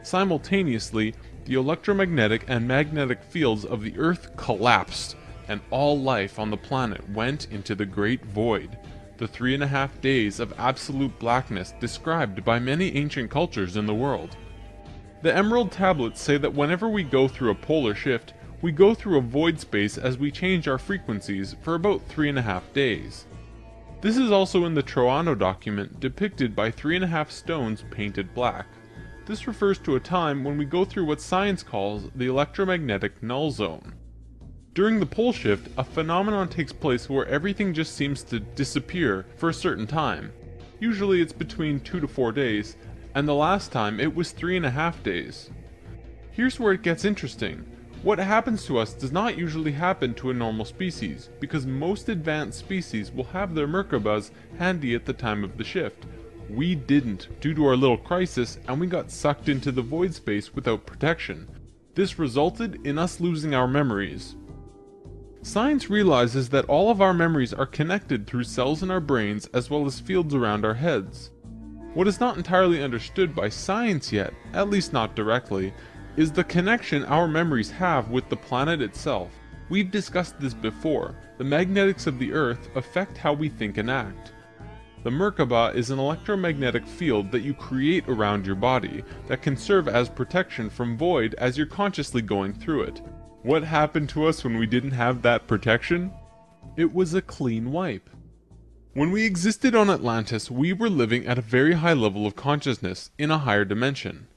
Simultaneously, The electromagnetic and magnetic fields of the Earth collapsed, and all life on the planet went into the Great Void, the 3.5 days of absolute blackness described by many ancient cultures in the world. The Emerald Tablets say that whenever we go through a polar shift, we go through a void space as we change our frequencies for about 3.5 days. This is also in the Troano document depicted by 3.5 stones painted black. This refers to a time when we go through what science calls the electromagnetic null zone. During the pole shift, a phenomenon takes place where everything just seems to disappear for a certain time. Usually it's between 2 to 4 days, and the last time it was 3.5 days. Here's where it gets interesting. What happens to us does not usually happen to a normal species, because most advanced species will have their Merkabahs handy at the time of the shift. We didn't, due to our little crisis, and we got sucked into the void space without protection. This resulted in us losing our memories. Science realizes that all of our memories are connected through cells in our brains as well as fields around our heads. What is not entirely understood by science yet, at least not directly, is the connection our memories have with the planet itself. We've discussed this before. The magnetics of the Earth affect how we think and act. The Merkabah is an electromagnetic field that you create around your body that can serve as protection from void as you're consciously going through it. What happened to us when we didn't have that protection? It was a clean wipe. When we existed on Atlantis, we were living at a very high level of consciousness in a higher dimension.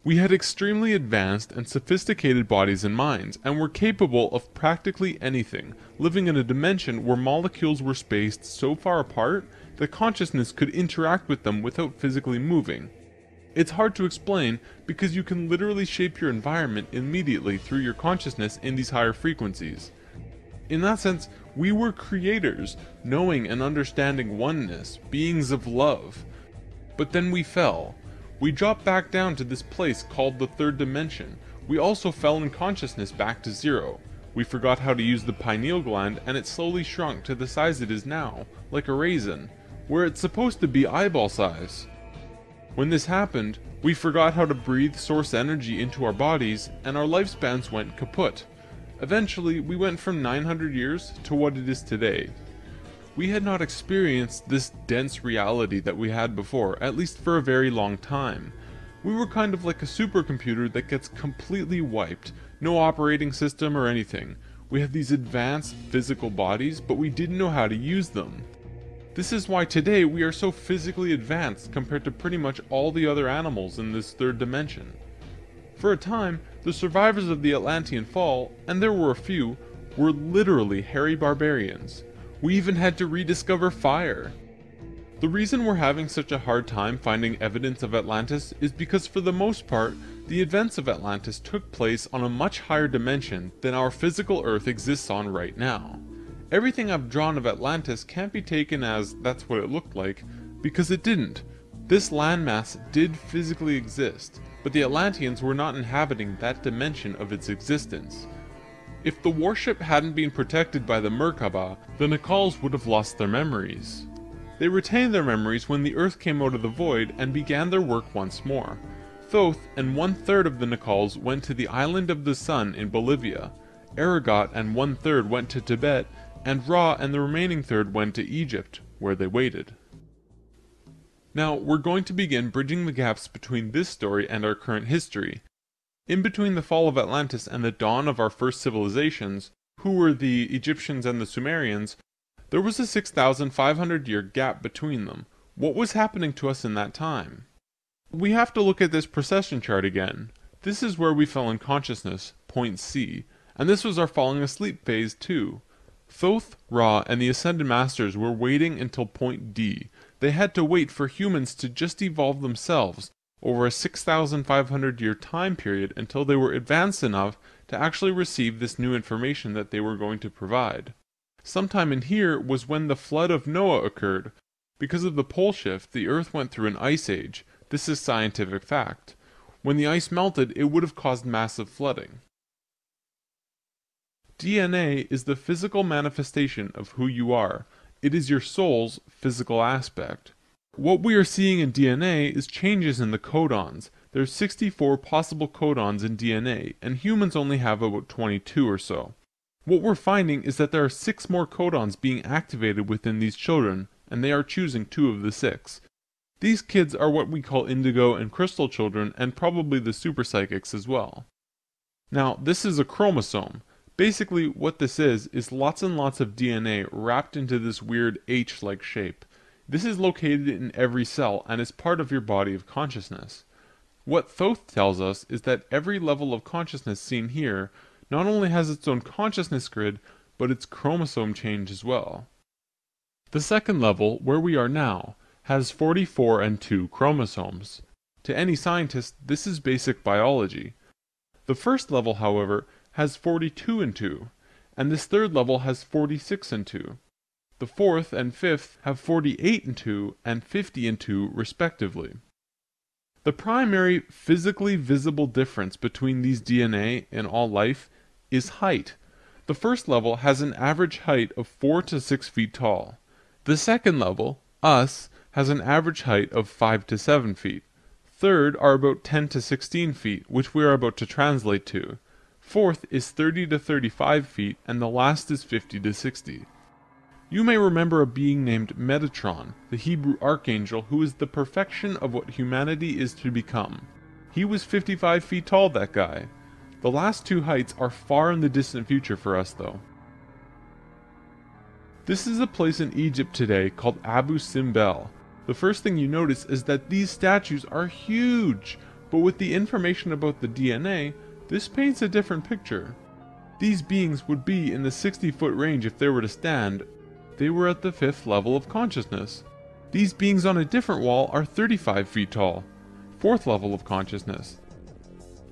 We had extremely advanced and sophisticated bodies and minds, and were capable of practically anything, living in a dimension where molecules were spaced so far apart that consciousness could interact with them without physically moving. It's hard to explain because you can literally shape your environment immediately through your consciousness in these higher frequencies. In that sense, we were creators, knowing and understanding oneness, beings of love. But then we fell. We dropped back down to this place called the third dimension. We also fell in consciousness back to zero. We forgot how to use the pineal gland and it slowly shrunk to the size it is now, like a raisin, where it's supposed to be eyeball size. When this happened, we forgot how to breathe source energy into our bodies and our lifespans went kaput. Eventually, we went from 900 years to what it is today. We had not experienced this dense reality that we had before, at least for a very long time. We were kind of like a supercomputer that gets completely wiped, no operating system or anything. We have these advanced physical bodies, but we didn't know how to use them. This is why today we are so physically advanced compared to pretty much all the other animals in this third dimension. For a time, the survivors of the Atlantean fall, and there were a few, were literally hairy barbarians. We even had to rediscover fire. The reason we're having such a hard time finding evidence of Atlantis is because for the most part, the events of Atlantis took place on a much higher dimension than our physical Earth exists on right now. Everything I've drawn of Atlantis can't be taken as that's what it looked like, because it didn't. This landmass did physically exist, but the Atlanteans were not inhabiting that dimension of its existence. If the warship hadn't been protected by the Merkabah, the Nacals would have lost their memories. They retained their memories when the Earth came out of the void and began their work once more. Thoth and 1/3 of the Nacals went to the Island of the Sun in Bolivia. Aragot and 1/3 went to Tibet, and Ra and the remaining third went to Egypt, where they waited. Now, we're going to begin bridging the gaps between this story and our current history. In between the fall of Atlantis and the dawn of our first civilizations, who were the Egyptians and the Sumerians, there was a 6,500-year gap between them. What was happening to us in that time? We have to look at this precession chart again. This is where we fell in consciousness, point C, and this was our falling asleep phase too. Thoth, Ra, and the Ascended Masters were waiting until point D. They had to wait for humans to just evolve themselves over a 6,500-year time period until they were advanced enough to actually receive this new information that they were going to provide. Sometime in here was when the flood of Noah occurred. Because of the pole shift, the Earth went through an ice age. This is scientific fact. When the ice melted, it would have caused massive flooding. DNA is the physical manifestation of who you are. It is your soul's physical aspect. What we are seeing in DNA is changes in the codons. there's 64 possible codons in DNA, and humans only have about 22 or so. What we're finding is that there are 6 more codons being activated within these children, and they are choosing 2 of the 6. These kids are what we call indigo and crystal children, and probably the super psychics as well. Now, this is a chromosome. Basically, what this is lots and lots of DNA wrapped into this weird H-like shape. This is located in every cell and is part of your body of consciousness. What Thoth tells us is that every level of consciousness seen here not only has its own consciousness grid, but its chromosome change as well. The second level, where we are now, has 44 and 2 chromosomes. To any scientist, this is basic biology. The first level, however, has 42 and 2, and this third level has 46 and 2. The fourth and fifth have 48 and 2 and 50 and 2 respectively. The primary physically visible difference between these DNA in all life is height. The first level has an average height of 4 to 6 feet tall. The second level, us, has an average height of 5 to 7 feet. Third are about 10 to 16 feet, which we are about to translate to. Fourth is 30 to 35 feet, and the last is 50 to 60. You may remember a being named Metatron, the Hebrew archangel who is the perfection of what humanity is to become. He was 55 feet tall, that guy. The last 2 heights are far in the distant future for us, though. This is a place in Egypt today called Abu Simbel. The first thing you notice is that these statues are huge, but with the information about the DNA, this paints a different picture. These beings would be in the 60-foot range if they were to stand. They were at the 5th level of consciousness. These beings on a different wall are 35 feet tall, 4th level of consciousness.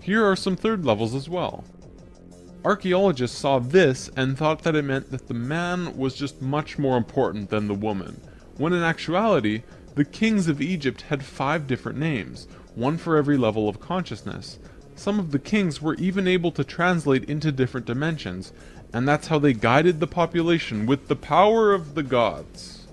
Here are some 3rd levels as well. Archaeologists saw this and thought that it meant that the man was just much more important than the woman, when in actuality, the kings of Egypt had 5 different names, one for every level of consciousness. Some of the kings were even able to translate into different dimensions, and that's how they guided the population with the power of the gods.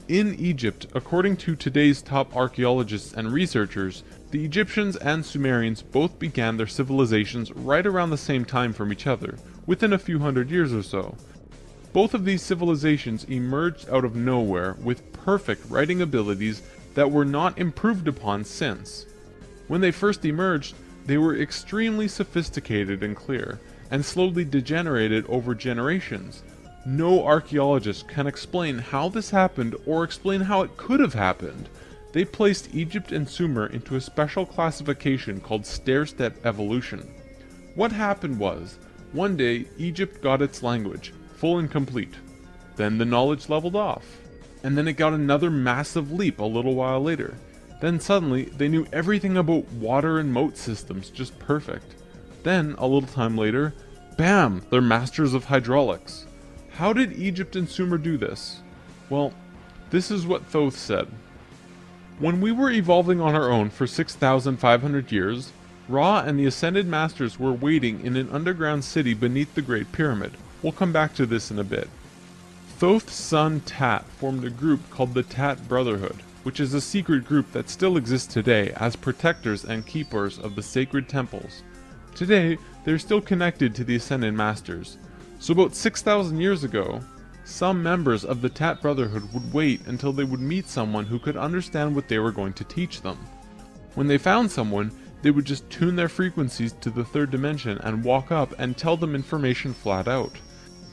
In Egypt, according to today's top archaeologists and researchers, the Egyptians and Sumerians both began their civilizations right around the same time from each other, within a few hundred years or so. Both of these civilizations emerged out of nowhere with perfect writing abilities that were not improved upon since. When they first emerged, they were extremely sophisticated and clear, and slowly degenerated over generations. No archaeologist can explain how this happened or explain how it could have happened. They placed Egypt and Sumer into a special classification called stair-step evolution. What happened was, one day Egypt got its language, full and complete. Then the knowledge leveled off. And then it got another massive leap a little while later. Then suddenly, they knew everything about water and moat systems just perfect. Then, a little time later, bam! They're masters of hydraulics. How did Egypt and Sumer do this? Well, this is what Thoth said. When we were evolving on our own for 6,500 years, Ra and the Ascended Masters were waiting in an underground city beneath the Great Pyramid. We'll come back to this in a bit. Thoth's son Tat formed a group called the Tat Brotherhood, which is a secret group that still exists today as protectors and keepers of the sacred temples. Today, they're still connected to the Ascended Masters. So about 6,000 years ago, some members of the Tat Brotherhood would wait until they would meet someone who could understand what they were going to teach them. When they found someone, they would just tune their frequencies to the 3rd dimension and walk up and tell them information flat out.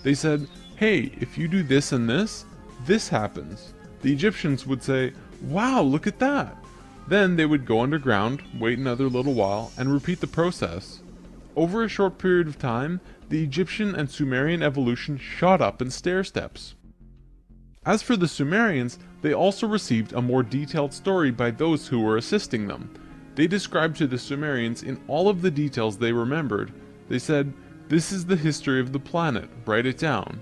They said, hey, if you do this and this happens. The Egyptians would say, wow, look at that! Then they would go underground, wait another little while, and repeat the process. Over a short period of time, the Egyptian and Sumerian evolution shot up in stair steps. As for the Sumerians, they also received a more detailed story by those who were assisting them. They described to the Sumerians in all of the details they remembered. They said, this is the history of the planet, write it down.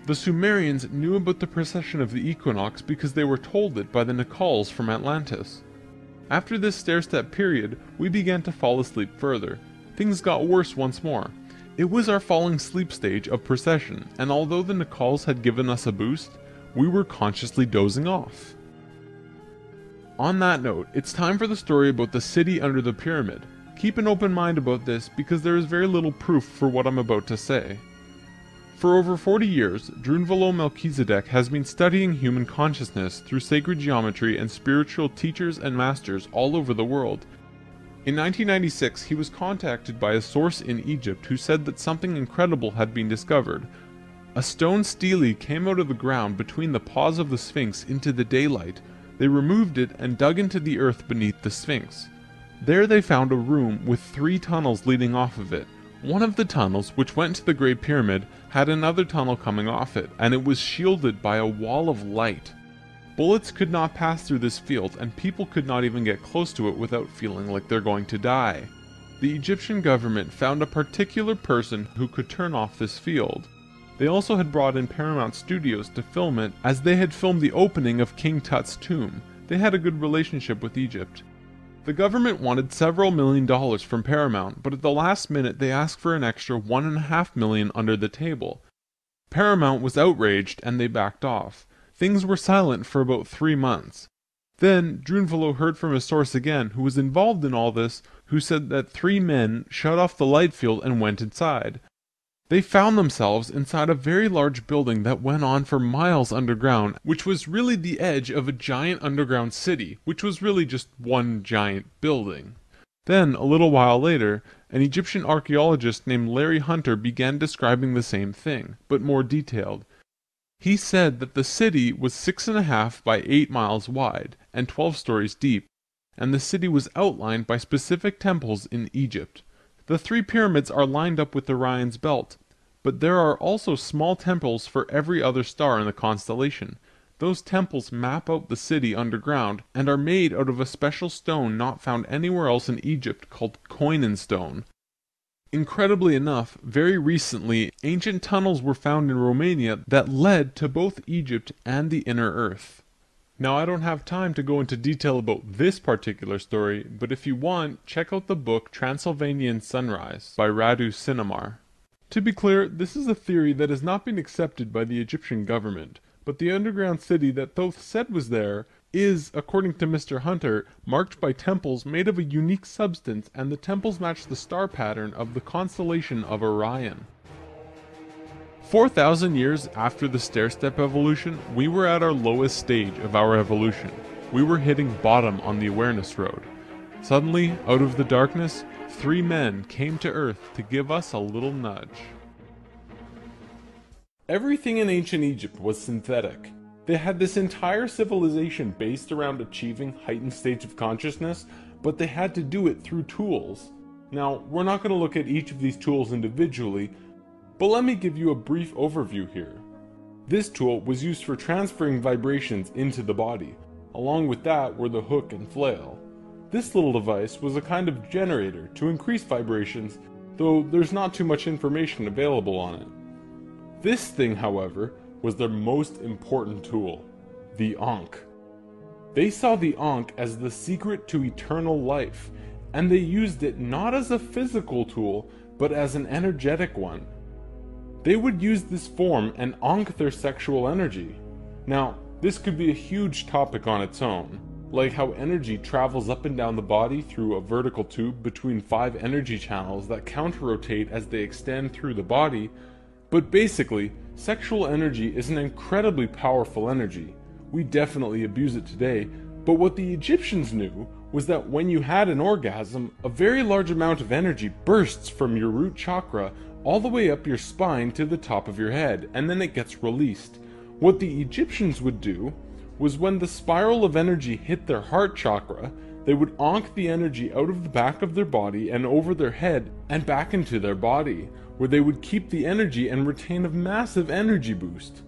The Sumerians knew about the precession of the equinox because they were told it by the Nacals from Atlantis. After this stair-step period, we began to fall asleep further. Things got worse once more. It was our falling sleep stage of precession, and although the Nacals had given us a boost, we were consciously dozing off. On that note, it's time for the story about the city under the pyramid. Keep an open mind about this because there is very little proof for what I'm about to say. For over 40 years, Drunvalo Melchizedek has been studying human consciousness through sacred geometry and spiritual teachers and masters all over the world. In 1996, he was contacted by a source in Egypt who said that something incredible had been discovered. A stone stele came out of the ground between the paws of the Sphinx into the daylight. They removed it and dug into the earth beneath the Sphinx. There they found a room with 3 tunnels leading off of it. One of the tunnels, which went to the Great Pyramid, had another tunnel coming off it, and it was shielded by a wall of light. Bullets could not pass through this field, and people could not even get close to it without feeling like they're going to die. The Egyptian government found a particular person who could turn off this field. They also had brought in Paramount Studios to film it, as they had filmed the opening of King Tut's tomb. They had a good relationship with Egypt. The government wanted several $1 million from Paramount, but at the last minute they asked for an extra $1.5 million under the table. Paramount was outraged and they backed off. Things were silent for about 3 months. Then Drunvalo heard from a source again who was involved in all this, who said that 3 men shut off the light field and went inside. They found themselves inside a very large building that went on for miles underground, which was really the edge of a giant underground city, which was really just one giant building. Then, a little while later, an Egyptian archaeologist named Larry Hunter began describing the same thing, but more detailed. He said that the city was 6.5 by 8 miles wide, and 12 stories deep, and the city was outlined by specific temples in Egypt. The 3 pyramids are lined up with Orion's belt, but there are also small temples for every other star in the constellation. Those temples map out the city underground and are made out of a special stone not found anywhere else in Egypt called Koinen stone. Incredibly enough, very recently, ancient tunnels were found in Romania that led to both Egypt and the inner earth. Now, I don't have time to go into detail about this particular story, but if you want, check out the book Transylvanian Sunrise by Radu Sinamar. To be clear, this is a theory that has not been accepted by the Egyptian government, but the underground city that Thoth said was there is, according to Mr. Hunter, marked by temples made of a unique substance, and the temples match the star pattern of the constellation of Orion. 4,000 years after the stair-step evolution, we were at our lowest stage of our evolution. We were hitting bottom on the awareness road. Suddenly, out of the darkness, 3 men came to Earth to give us a little nudge. Everything in ancient Egypt was synthetic. They had this entire civilization based around achieving heightened states of consciousness, but they had to do it through tools. Now, we're not going to look at each of these tools individually, but let me give you a brief overview here. This tool was used for transferring vibrations into the body. Along with that were the hook and flail. This little device was a kind of generator to increase vibrations, though there's not too much information available on it. This thing, however, was their most important tool, the Ankh. They saw the Ankh as the secret to eternal life, and they used it not as a physical tool, but as an energetic one. They would use this form and ankh their sexual energy. Now, this could be a huge topic on its own, like how energy travels up and down the body through a vertical tube between 5 energy channels that counter-rotate as they extend through the body, but basically, sexual energy is an incredibly powerful energy. We definitely abuse it today, but what the Egyptians knew was that when you had an orgasm, a very large amount of energy bursts from your root chakra all the way up your spine to the top of your head, and then it gets released. What the Egyptians would do was when the spiral of energy hit their heart chakra, they would ankh the energy out of the back of their body and over their head and back into their body, where they would keep the energy and retain a massive energy boost.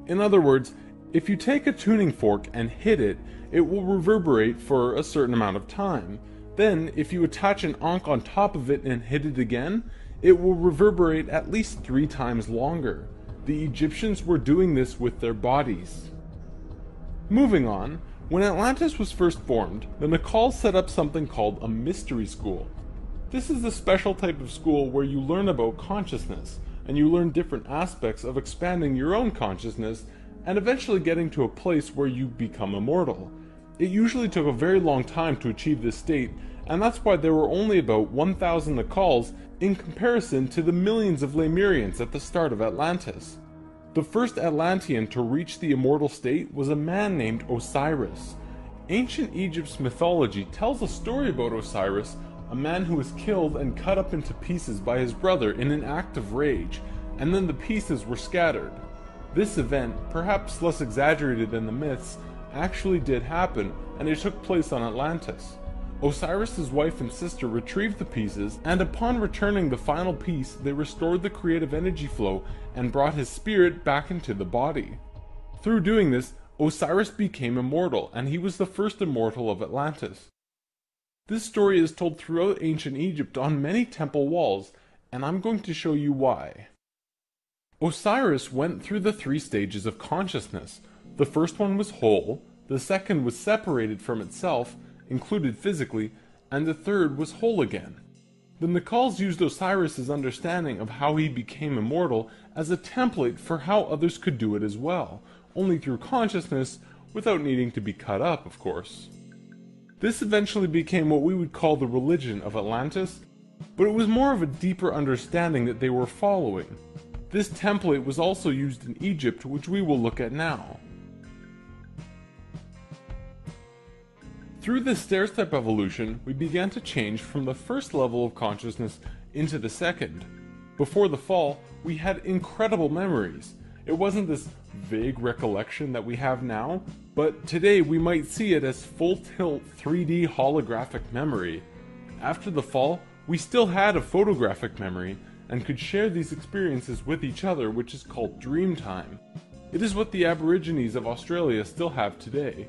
In other words, if you take a tuning fork and hit it, it will reverberate for a certain amount of time. Then, if you attach an ankh on top of it and hit it again, it will reverberate at least 3 times longer. The Egyptians were doing this with their bodies. Moving on, when Atlantis was first formed, the Naacal set up something called a mystery school. This is a special type of school where you learn about consciousness, and you learn different aspects of expanding your own consciousness and eventually getting to a place where you become immortal. It usually took a very long time to achieve this state, and that's why there were only about 1,000 Nacals in comparison to the millions of Lemurians at the start of Atlantis. The first Atlantean to reach the immortal state was a man named Osiris. Ancient Egypt's mythology tells a story about Osiris, a man who was killed and cut up into pieces by his brother in an act of rage, and then the pieces were scattered. This event, perhaps less exaggerated than the myths, actually did happen, and it took place on Atlantis. Osiris's wife and sister retrieved the pieces, and upon returning the final piece, they restored the creative energy flow and brought his spirit back into the body. Through doing this, Osiris became immortal, and he was the first immortal of Atlantis. This story is told throughout ancient Egypt on many temple walls, and I'm going to show you why. Osiris went through the 3 stages of consciousness. The first one was whole, the second was separated from itself, included physically, and the third was whole again. The Nacals used Osiris's understanding of how he became immortal as a template for how others could do it as well, only through consciousness, without needing to be cut up, of course. This eventually became what we would call the religion of Atlantis, but it was more of a deeper understanding that they were following. This template was also used in Egypt, which we will look at now. Through this stair-step evolution, we began to change from the first level of consciousness into the second. Before the fall, we had incredible memories. It wasn't this vague recollection that we have now, but today we might see it as full-tilt 3D holographic memory. After the fall, we still had a photographic memory, and could share these experiences with each other, which is called dream time. It is what the Aborigines of Australia still have today.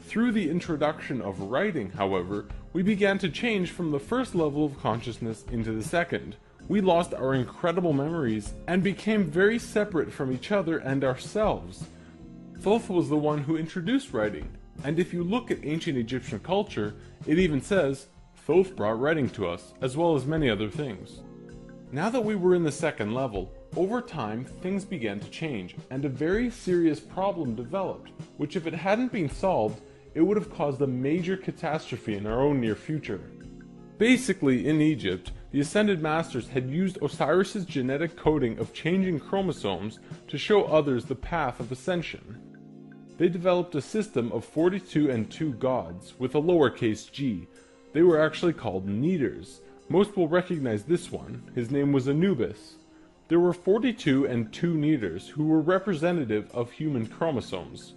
Through the introduction of writing, however, we began to change from the first level of consciousness into the second. We lost our incredible memories and became very separate from each other and ourselves. Thoth was the one who introduced writing, and if you look at ancient Egyptian culture, it even says, Thoth brought writing to us, as well as many other things. Now that we were in the second level, over time things began to change, and a very serious problem developed, which if it hadn't been solved, it would have caused a major catastrophe in our own near future. Basically, in Egypt, the Ascended Masters had used Osiris's genetic coding of changing chromosomes to show others the path of ascension. They developed a system of 42 and 2 gods, with a lowercase g. They were actually called Neiters. Most will recognize this one. His name was Anubis. There were 42 and 2 Neiters who were representative of human chromosomes.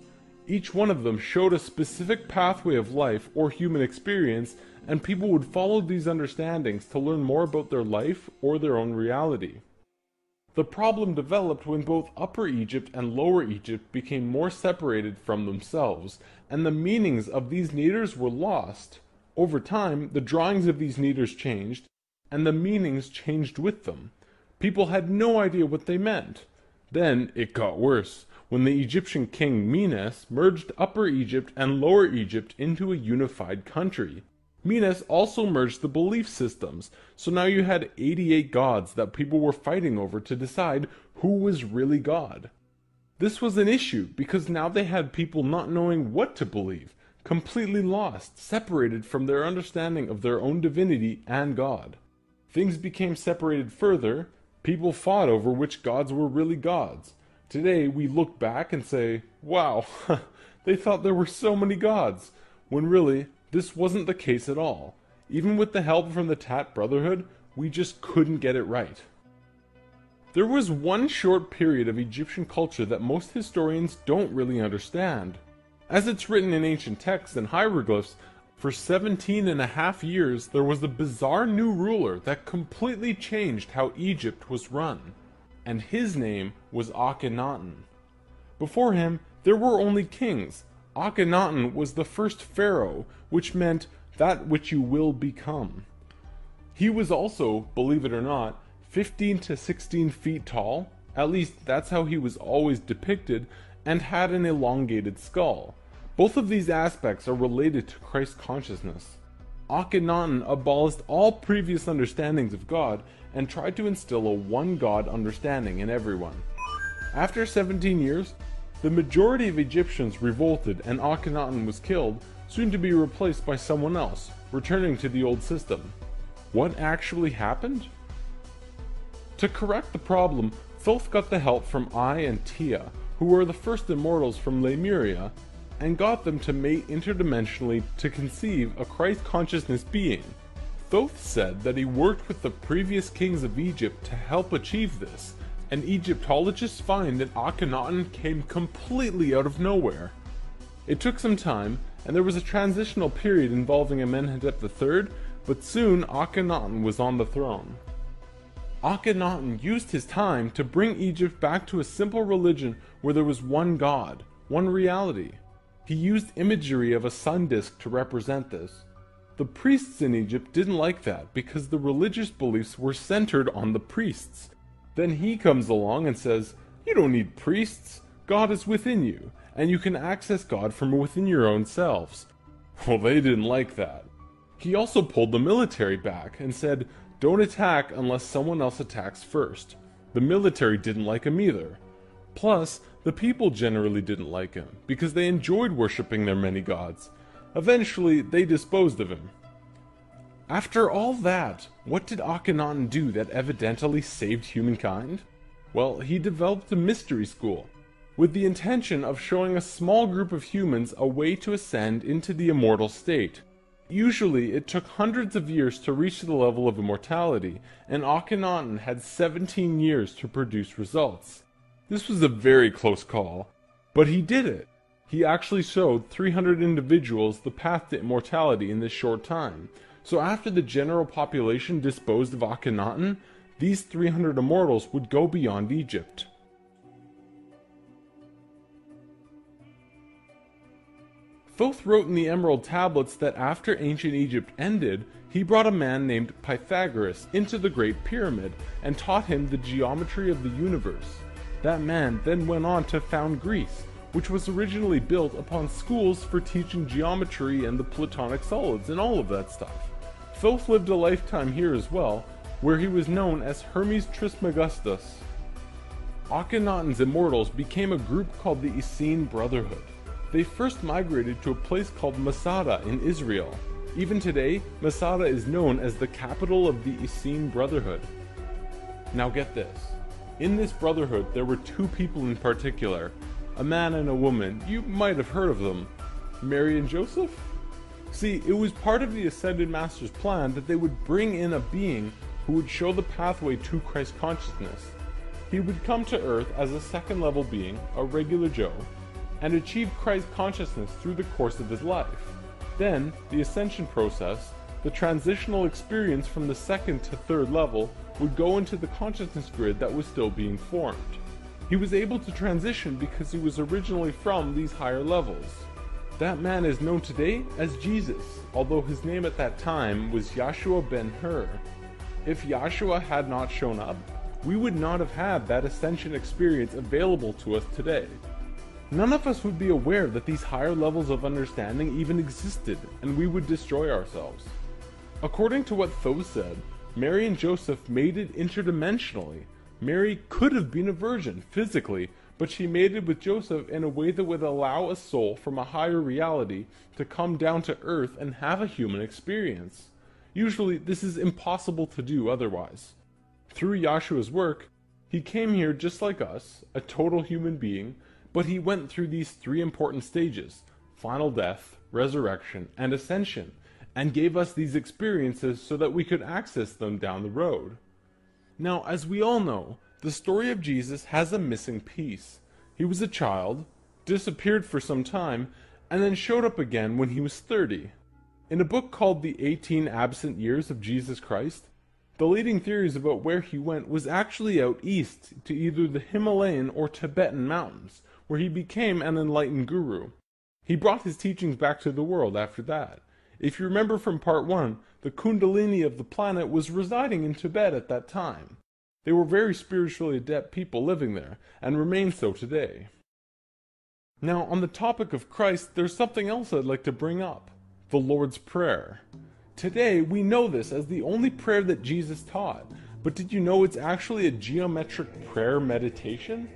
Each one of them showed a specific pathway of life or human experience, and people would follow these understandings to learn more about their life or their own reality. The problem developed when both Upper Egypt and Lower Egypt became more separated from themselves, and the meanings of these Neiters were lost. Over time, the drawings of these Neiters changed, and the meanings changed with them. People had no idea what they meant. Then it got worse, when the Egyptian king Menes merged Upper Egypt and Lower Egypt into a unified country. Menes also merged the belief systems, so now you had 88 gods that people were fighting over to decide who was really God. This was an issue because now they had people not knowing what to believe, completely lost, separated from their understanding of their own divinity and God. Things became separated further. People fought over which gods were really gods. Today we look back and say, wow, they thought there were so many gods, when really, this wasn't the case at all. Even with the help from the Tat Brotherhood, we just couldn't get it right. There was one short period of Egyptian culture that most historians don't really understand. As it's written in ancient texts and hieroglyphs, for 17.5 years there was a bizarre new ruler that completely changed how Egypt was run. And his name was Akhenaten. Before him, there were only kings. Akhenaten was the first pharaoh, which meant that which you will become. He was also, believe it or not, 15 to 16 feet tall, at least that's how he was always depicted, and had an elongated skull. Both of these aspects are related to Christ consciousness. Akhenaten abolished all previous understandings of God and tried to instill a one God understanding in everyone. After 17 years, The majority of Egyptians revolted and Akhenaten was killed, soon to be replaced by someone else, returning to the old system. What actually happened? To correct the problem, Thoth got the help from Ai and Tia, who were the first immortals from Lemuria, and got them to mate interdimensionally to conceive a Christ consciousness being. Thoth said that he worked with the previous kings of Egypt to help achieve this, and Egyptologists find that Akhenaten came completely out of nowhere. It took some time, and there was a transitional period involving Amenhotep III, but soon Akhenaten was on the throne. Akhenaten used his time to bring Egypt back to a simple religion where there was one God, one reality. He used imagery of a sun disk to represent this. The priests in Egypt didn't like that because the religious beliefs were centered on the priests. Then he comes along and says, "You don't need priests. God is within you, and you can access God from within your own selves." Well, they didn't like that. He also pulled the military back and said, "Don't attack unless someone else attacks first." The military didn't like him either. Plus, the people generally didn't like him because they enjoyed worshipping their many gods. Eventually, they disposed of him. After all that, what did Akhenaten do that evidently saved humankind? Well, he developed a mystery school, with the intention of showing a small group of humans a way to ascend into the immortal state. Usually, it took hundreds of years to reach the level of immortality, and Akhenaten had 17 years to produce results. This was a very close call, but he did it. He actually showed 300 individuals the path to immortality in this short time. So after the general population disposed of Akhenaten, these 300 immortals would go beyond Egypt. Thoth wrote in the Emerald Tablets that after ancient Egypt ended, he brought a man named Pythagoras into the Great Pyramid and taught him the geometry of the universe. That man then went on to found Greece, which was originally built upon schools for teaching geometry and the Platonic solids and all of that stuff. Thoth lived a lifetime here as well, where he was known as Hermes Trismegistus. Akhenaten's immortals became a group called the Essene Brotherhood. They first migrated to a place called Masada in Israel. Even today, Masada is known as the capital of the Essene Brotherhood. Now get this. In this brotherhood, there were two people in particular, a man and a woman. You might have heard of them. Mary and Joseph? See, it was part of the Ascended Master's plan that they would bring in a being who would show the pathway to Christ consciousness. He would come to Earth as a second-level being, a regular Joe, and achieve Christ consciousness through the course of his life. Then, the ascension process, the transitional experience from the second to third level, would go into the consciousness grid that was still being formed. He was able to transition because he was originally from these higher levels. That man is known today as Jesus, although his name at that time was Yahshua ben Hur. If Yahshua had not shown up, we would not have had that ascension experience available to us today. None of us would be aware that these higher levels of understanding even existed, and we would destroy ourselves. According to what Thoth said, Mary and Joseph mated interdimensionally. Mary could have been a virgin, physically, but she mated with Joseph in a way that would allow a soul from a higher reality to come down to earth and have a human experience. Usually, this is impossible to do otherwise. Through Yahshua's work, he came here just like us, a total human being, but he went through these three important stages: final death, resurrection, and ascension, and gave us these experiences so that we could access them down the road. Now, as we all know, the story of Jesus has a missing piece. He was a child, disappeared for some time, and then showed up again when he was 30. In a book called The 18 Absent Years of Jesus Christ, the leading theories about where he went was actually out east to either the Himalayan or Tibetan mountains, where he became an enlightened guru. He brought his teachings back to the world after that. If you remember from part 1, the Kundalini of the planet was residing in Tibet at that time. They were very spiritually adept people living there, and remain so today. Now, on the topic of Christ, there's something else I'd like to bring up: the Lord's Prayer. Today, we know this as the only prayer that Jesus taught, but did you know it's actually a geometric prayer meditation?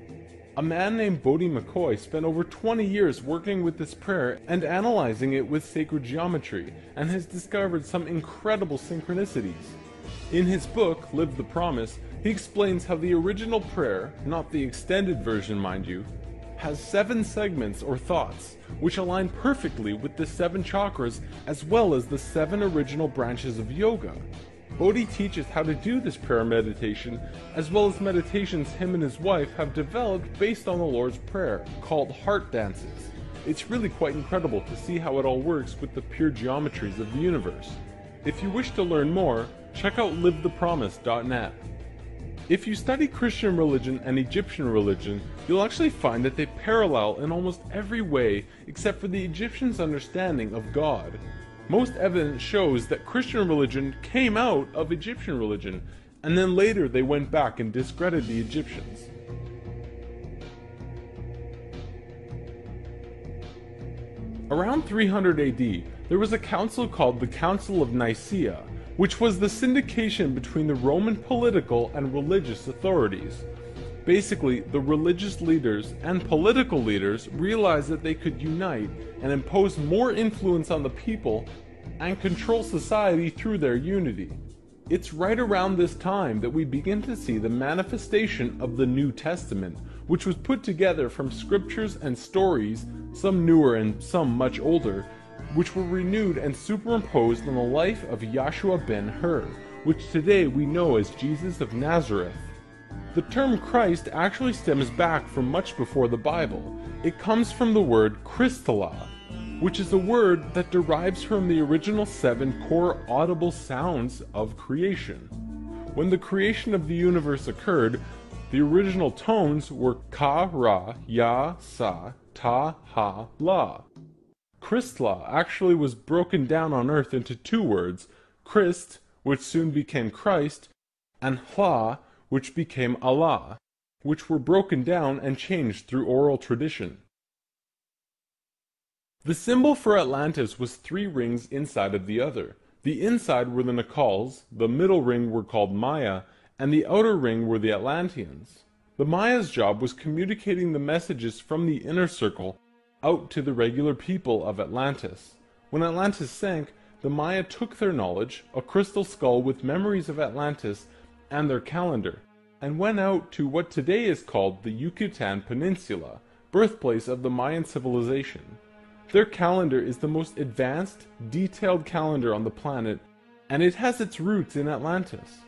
A man named Bodie McCoy spent over 20 years working with this prayer and analyzing it with sacred geometry, and has discovered some incredible synchronicities. In his book, Live the Promise, he explains how the original prayer, not the extended version mind you, has 7 segments or thoughts, which align perfectly with the 7 chakras as well as the 7 original branches of yoga. Bodhi teaches how to do this prayer meditation, as well as meditations him and his wife have developed based on the Lord's Prayer, called heart dances. It's really quite incredible to see how it all works with the pure geometries of the universe. If you wish to learn more, check out livethepromise.net. If you study Christian religion and Egyptian religion, you'll actually find that they parallel in almost every way except for the Egyptians' understanding of God. Most evidence shows that Christian religion came out of Egyptian religion, and then later they went back and discredited the Egyptians. Around 300 AD, there was a council called the Council of Nicaea, which was the syndication between the Roman political and religious authorities. Basically, the religious leaders and political leaders realized that they could unite and impose more influence on the people and control society through their unity. It's right around this time that we begin to see the manifestation of the New Testament, which was put together from scriptures and stories, some newer and some much older, which were renewed and superimposed on the life of Yahshua ben Hur, which today we know as Jesus of Nazareth. The term Christ actually stems back from much before the Bible. It comes from the word Christala, which is a word that derives from the original 7 core audible sounds of creation. When the creation of the universe occurred, the original tones were Ka, Ra, Ya, Sa, Ta, Ha, La. Christla actually was broken down on earth into 2 words, Christ, which soon became Christ, and Hla, which became Allah, which were broken down and changed through oral tradition. The symbol for Atlantis was 3 rings inside of the other. The inside were the Nacals, the middle ring were called Maya, and the outer ring were the Atlanteans. The Maya's job was communicating the messages from the inner circle out to the regular people of Atlantis. When Atlantis sank, the Maya took their knowledge, a crystal skull with memories of Atlantis, and their calendar, and went out to what today is called the Yucatan Peninsula, birthplace of the Mayan civilization. Their calendar is the most advanced, detailed calendar on the planet, and it has its roots in Atlantis.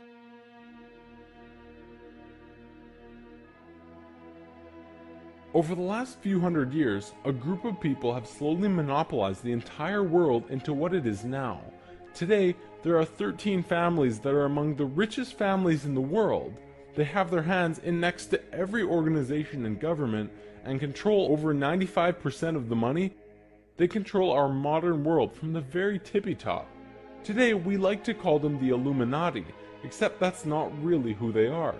Over the last few hundred years, a group of people have slowly monopolized the entire world into what it is now. Today, there are 13 families that are among the richest families in the world. They have their hands in next to every organization and government and control over 95% of the money. They control our modern world from the very tippy top. Today, we like to call them the Illuminati, except that's not really who they are.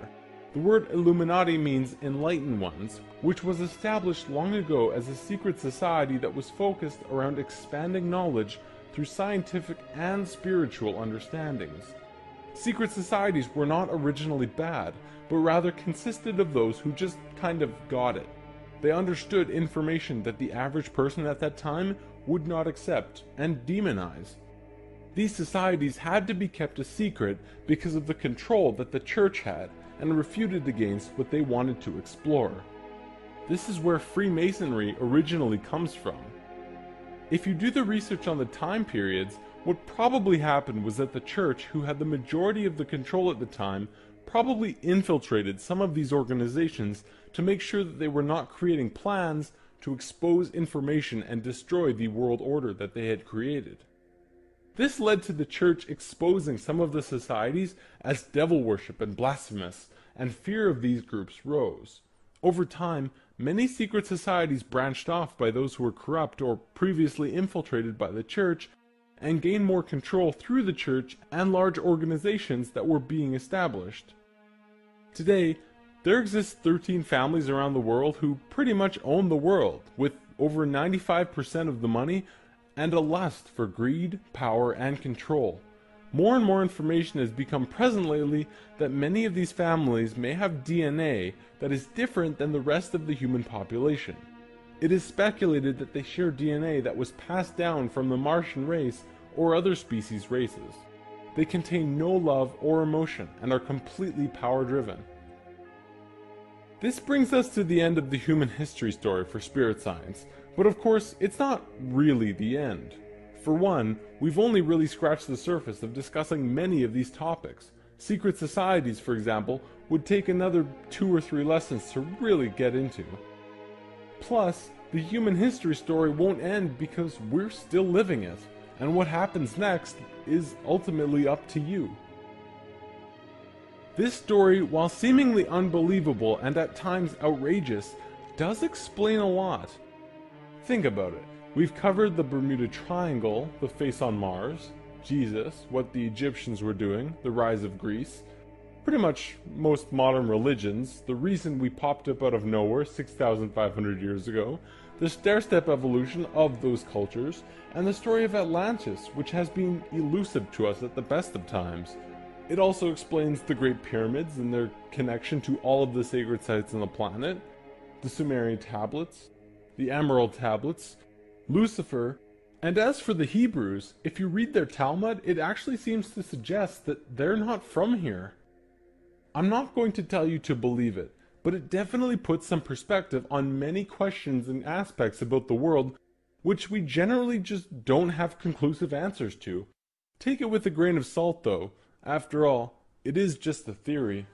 The word Illuminati means enlightened ones, which was established long ago as a secret society that was focused around expanding knowledge through scientific and spiritual understandings. Secret societies were not originally bad, but rather consisted of those who just kind of got it. They understood information that the average person at that time would not accept and demonize. These societies had to be kept a secret because of the control that the church had and refuted against what they wanted to explore. This is where Freemasonry originally comes from. If you do the research on the time periods, what probably happened was that the church, who had the majority of the control at the time, probably infiltrated some of these organizations to make sure that they were not creating plans to expose information and destroy the world order that they had created. This led to the church exposing some of the societies as devil worship and blasphemous, and fear of these groups rose. Over time, many secret societies branched off by those who were corrupt or previously infiltrated by the church, and gained more control through the church and large organizations that were being established. Today, there exist 13 families around the world who pretty much own the world, with over 95% of the money and a lust for greed, power, and control. More and more information has become present lately that many of these families may have DNA that is different than the rest of the human population. It is speculated that they share DNA that was passed down from the Martian race or other species races. They contain no love or emotion and are completely power-driven. This brings us to the end of the human history story for spirit science, but of course, it's not really the end. For one, we've only really scratched the surface of discussing many of these topics. Secret societies, for example, would take another 2 or 3 lessons to really get into. Plus, the human history story won't end because we're still living it, and what happens next is ultimately up to you. This story, while seemingly unbelievable and at times outrageous, does explain a lot. Think about it. We've covered the Bermuda Triangle, the face on Mars, Jesus, what the Egyptians were doing, the rise of Greece, pretty much most modern religions, the reason we popped up out of nowhere 6,500 years ago, the stair-step evolution of those cultures, and the story of Atlantis, which has been elusive to us at the best of times. It also explains the Great Pyramids and their connection to all of the sacred sites on the planet, the Sumerian tablets, the Emerald tablets, Lucifer, and as for the Hebrews, if you read their Talmud, it actually seems to suggest that they're not from here. I'm not going to tell you to believe it, but it definitely puts some perspective on many questions and aspects about the world which we generally just don't have conclusive answers to. Take it with a grain of salt though. After all, it is just a theory.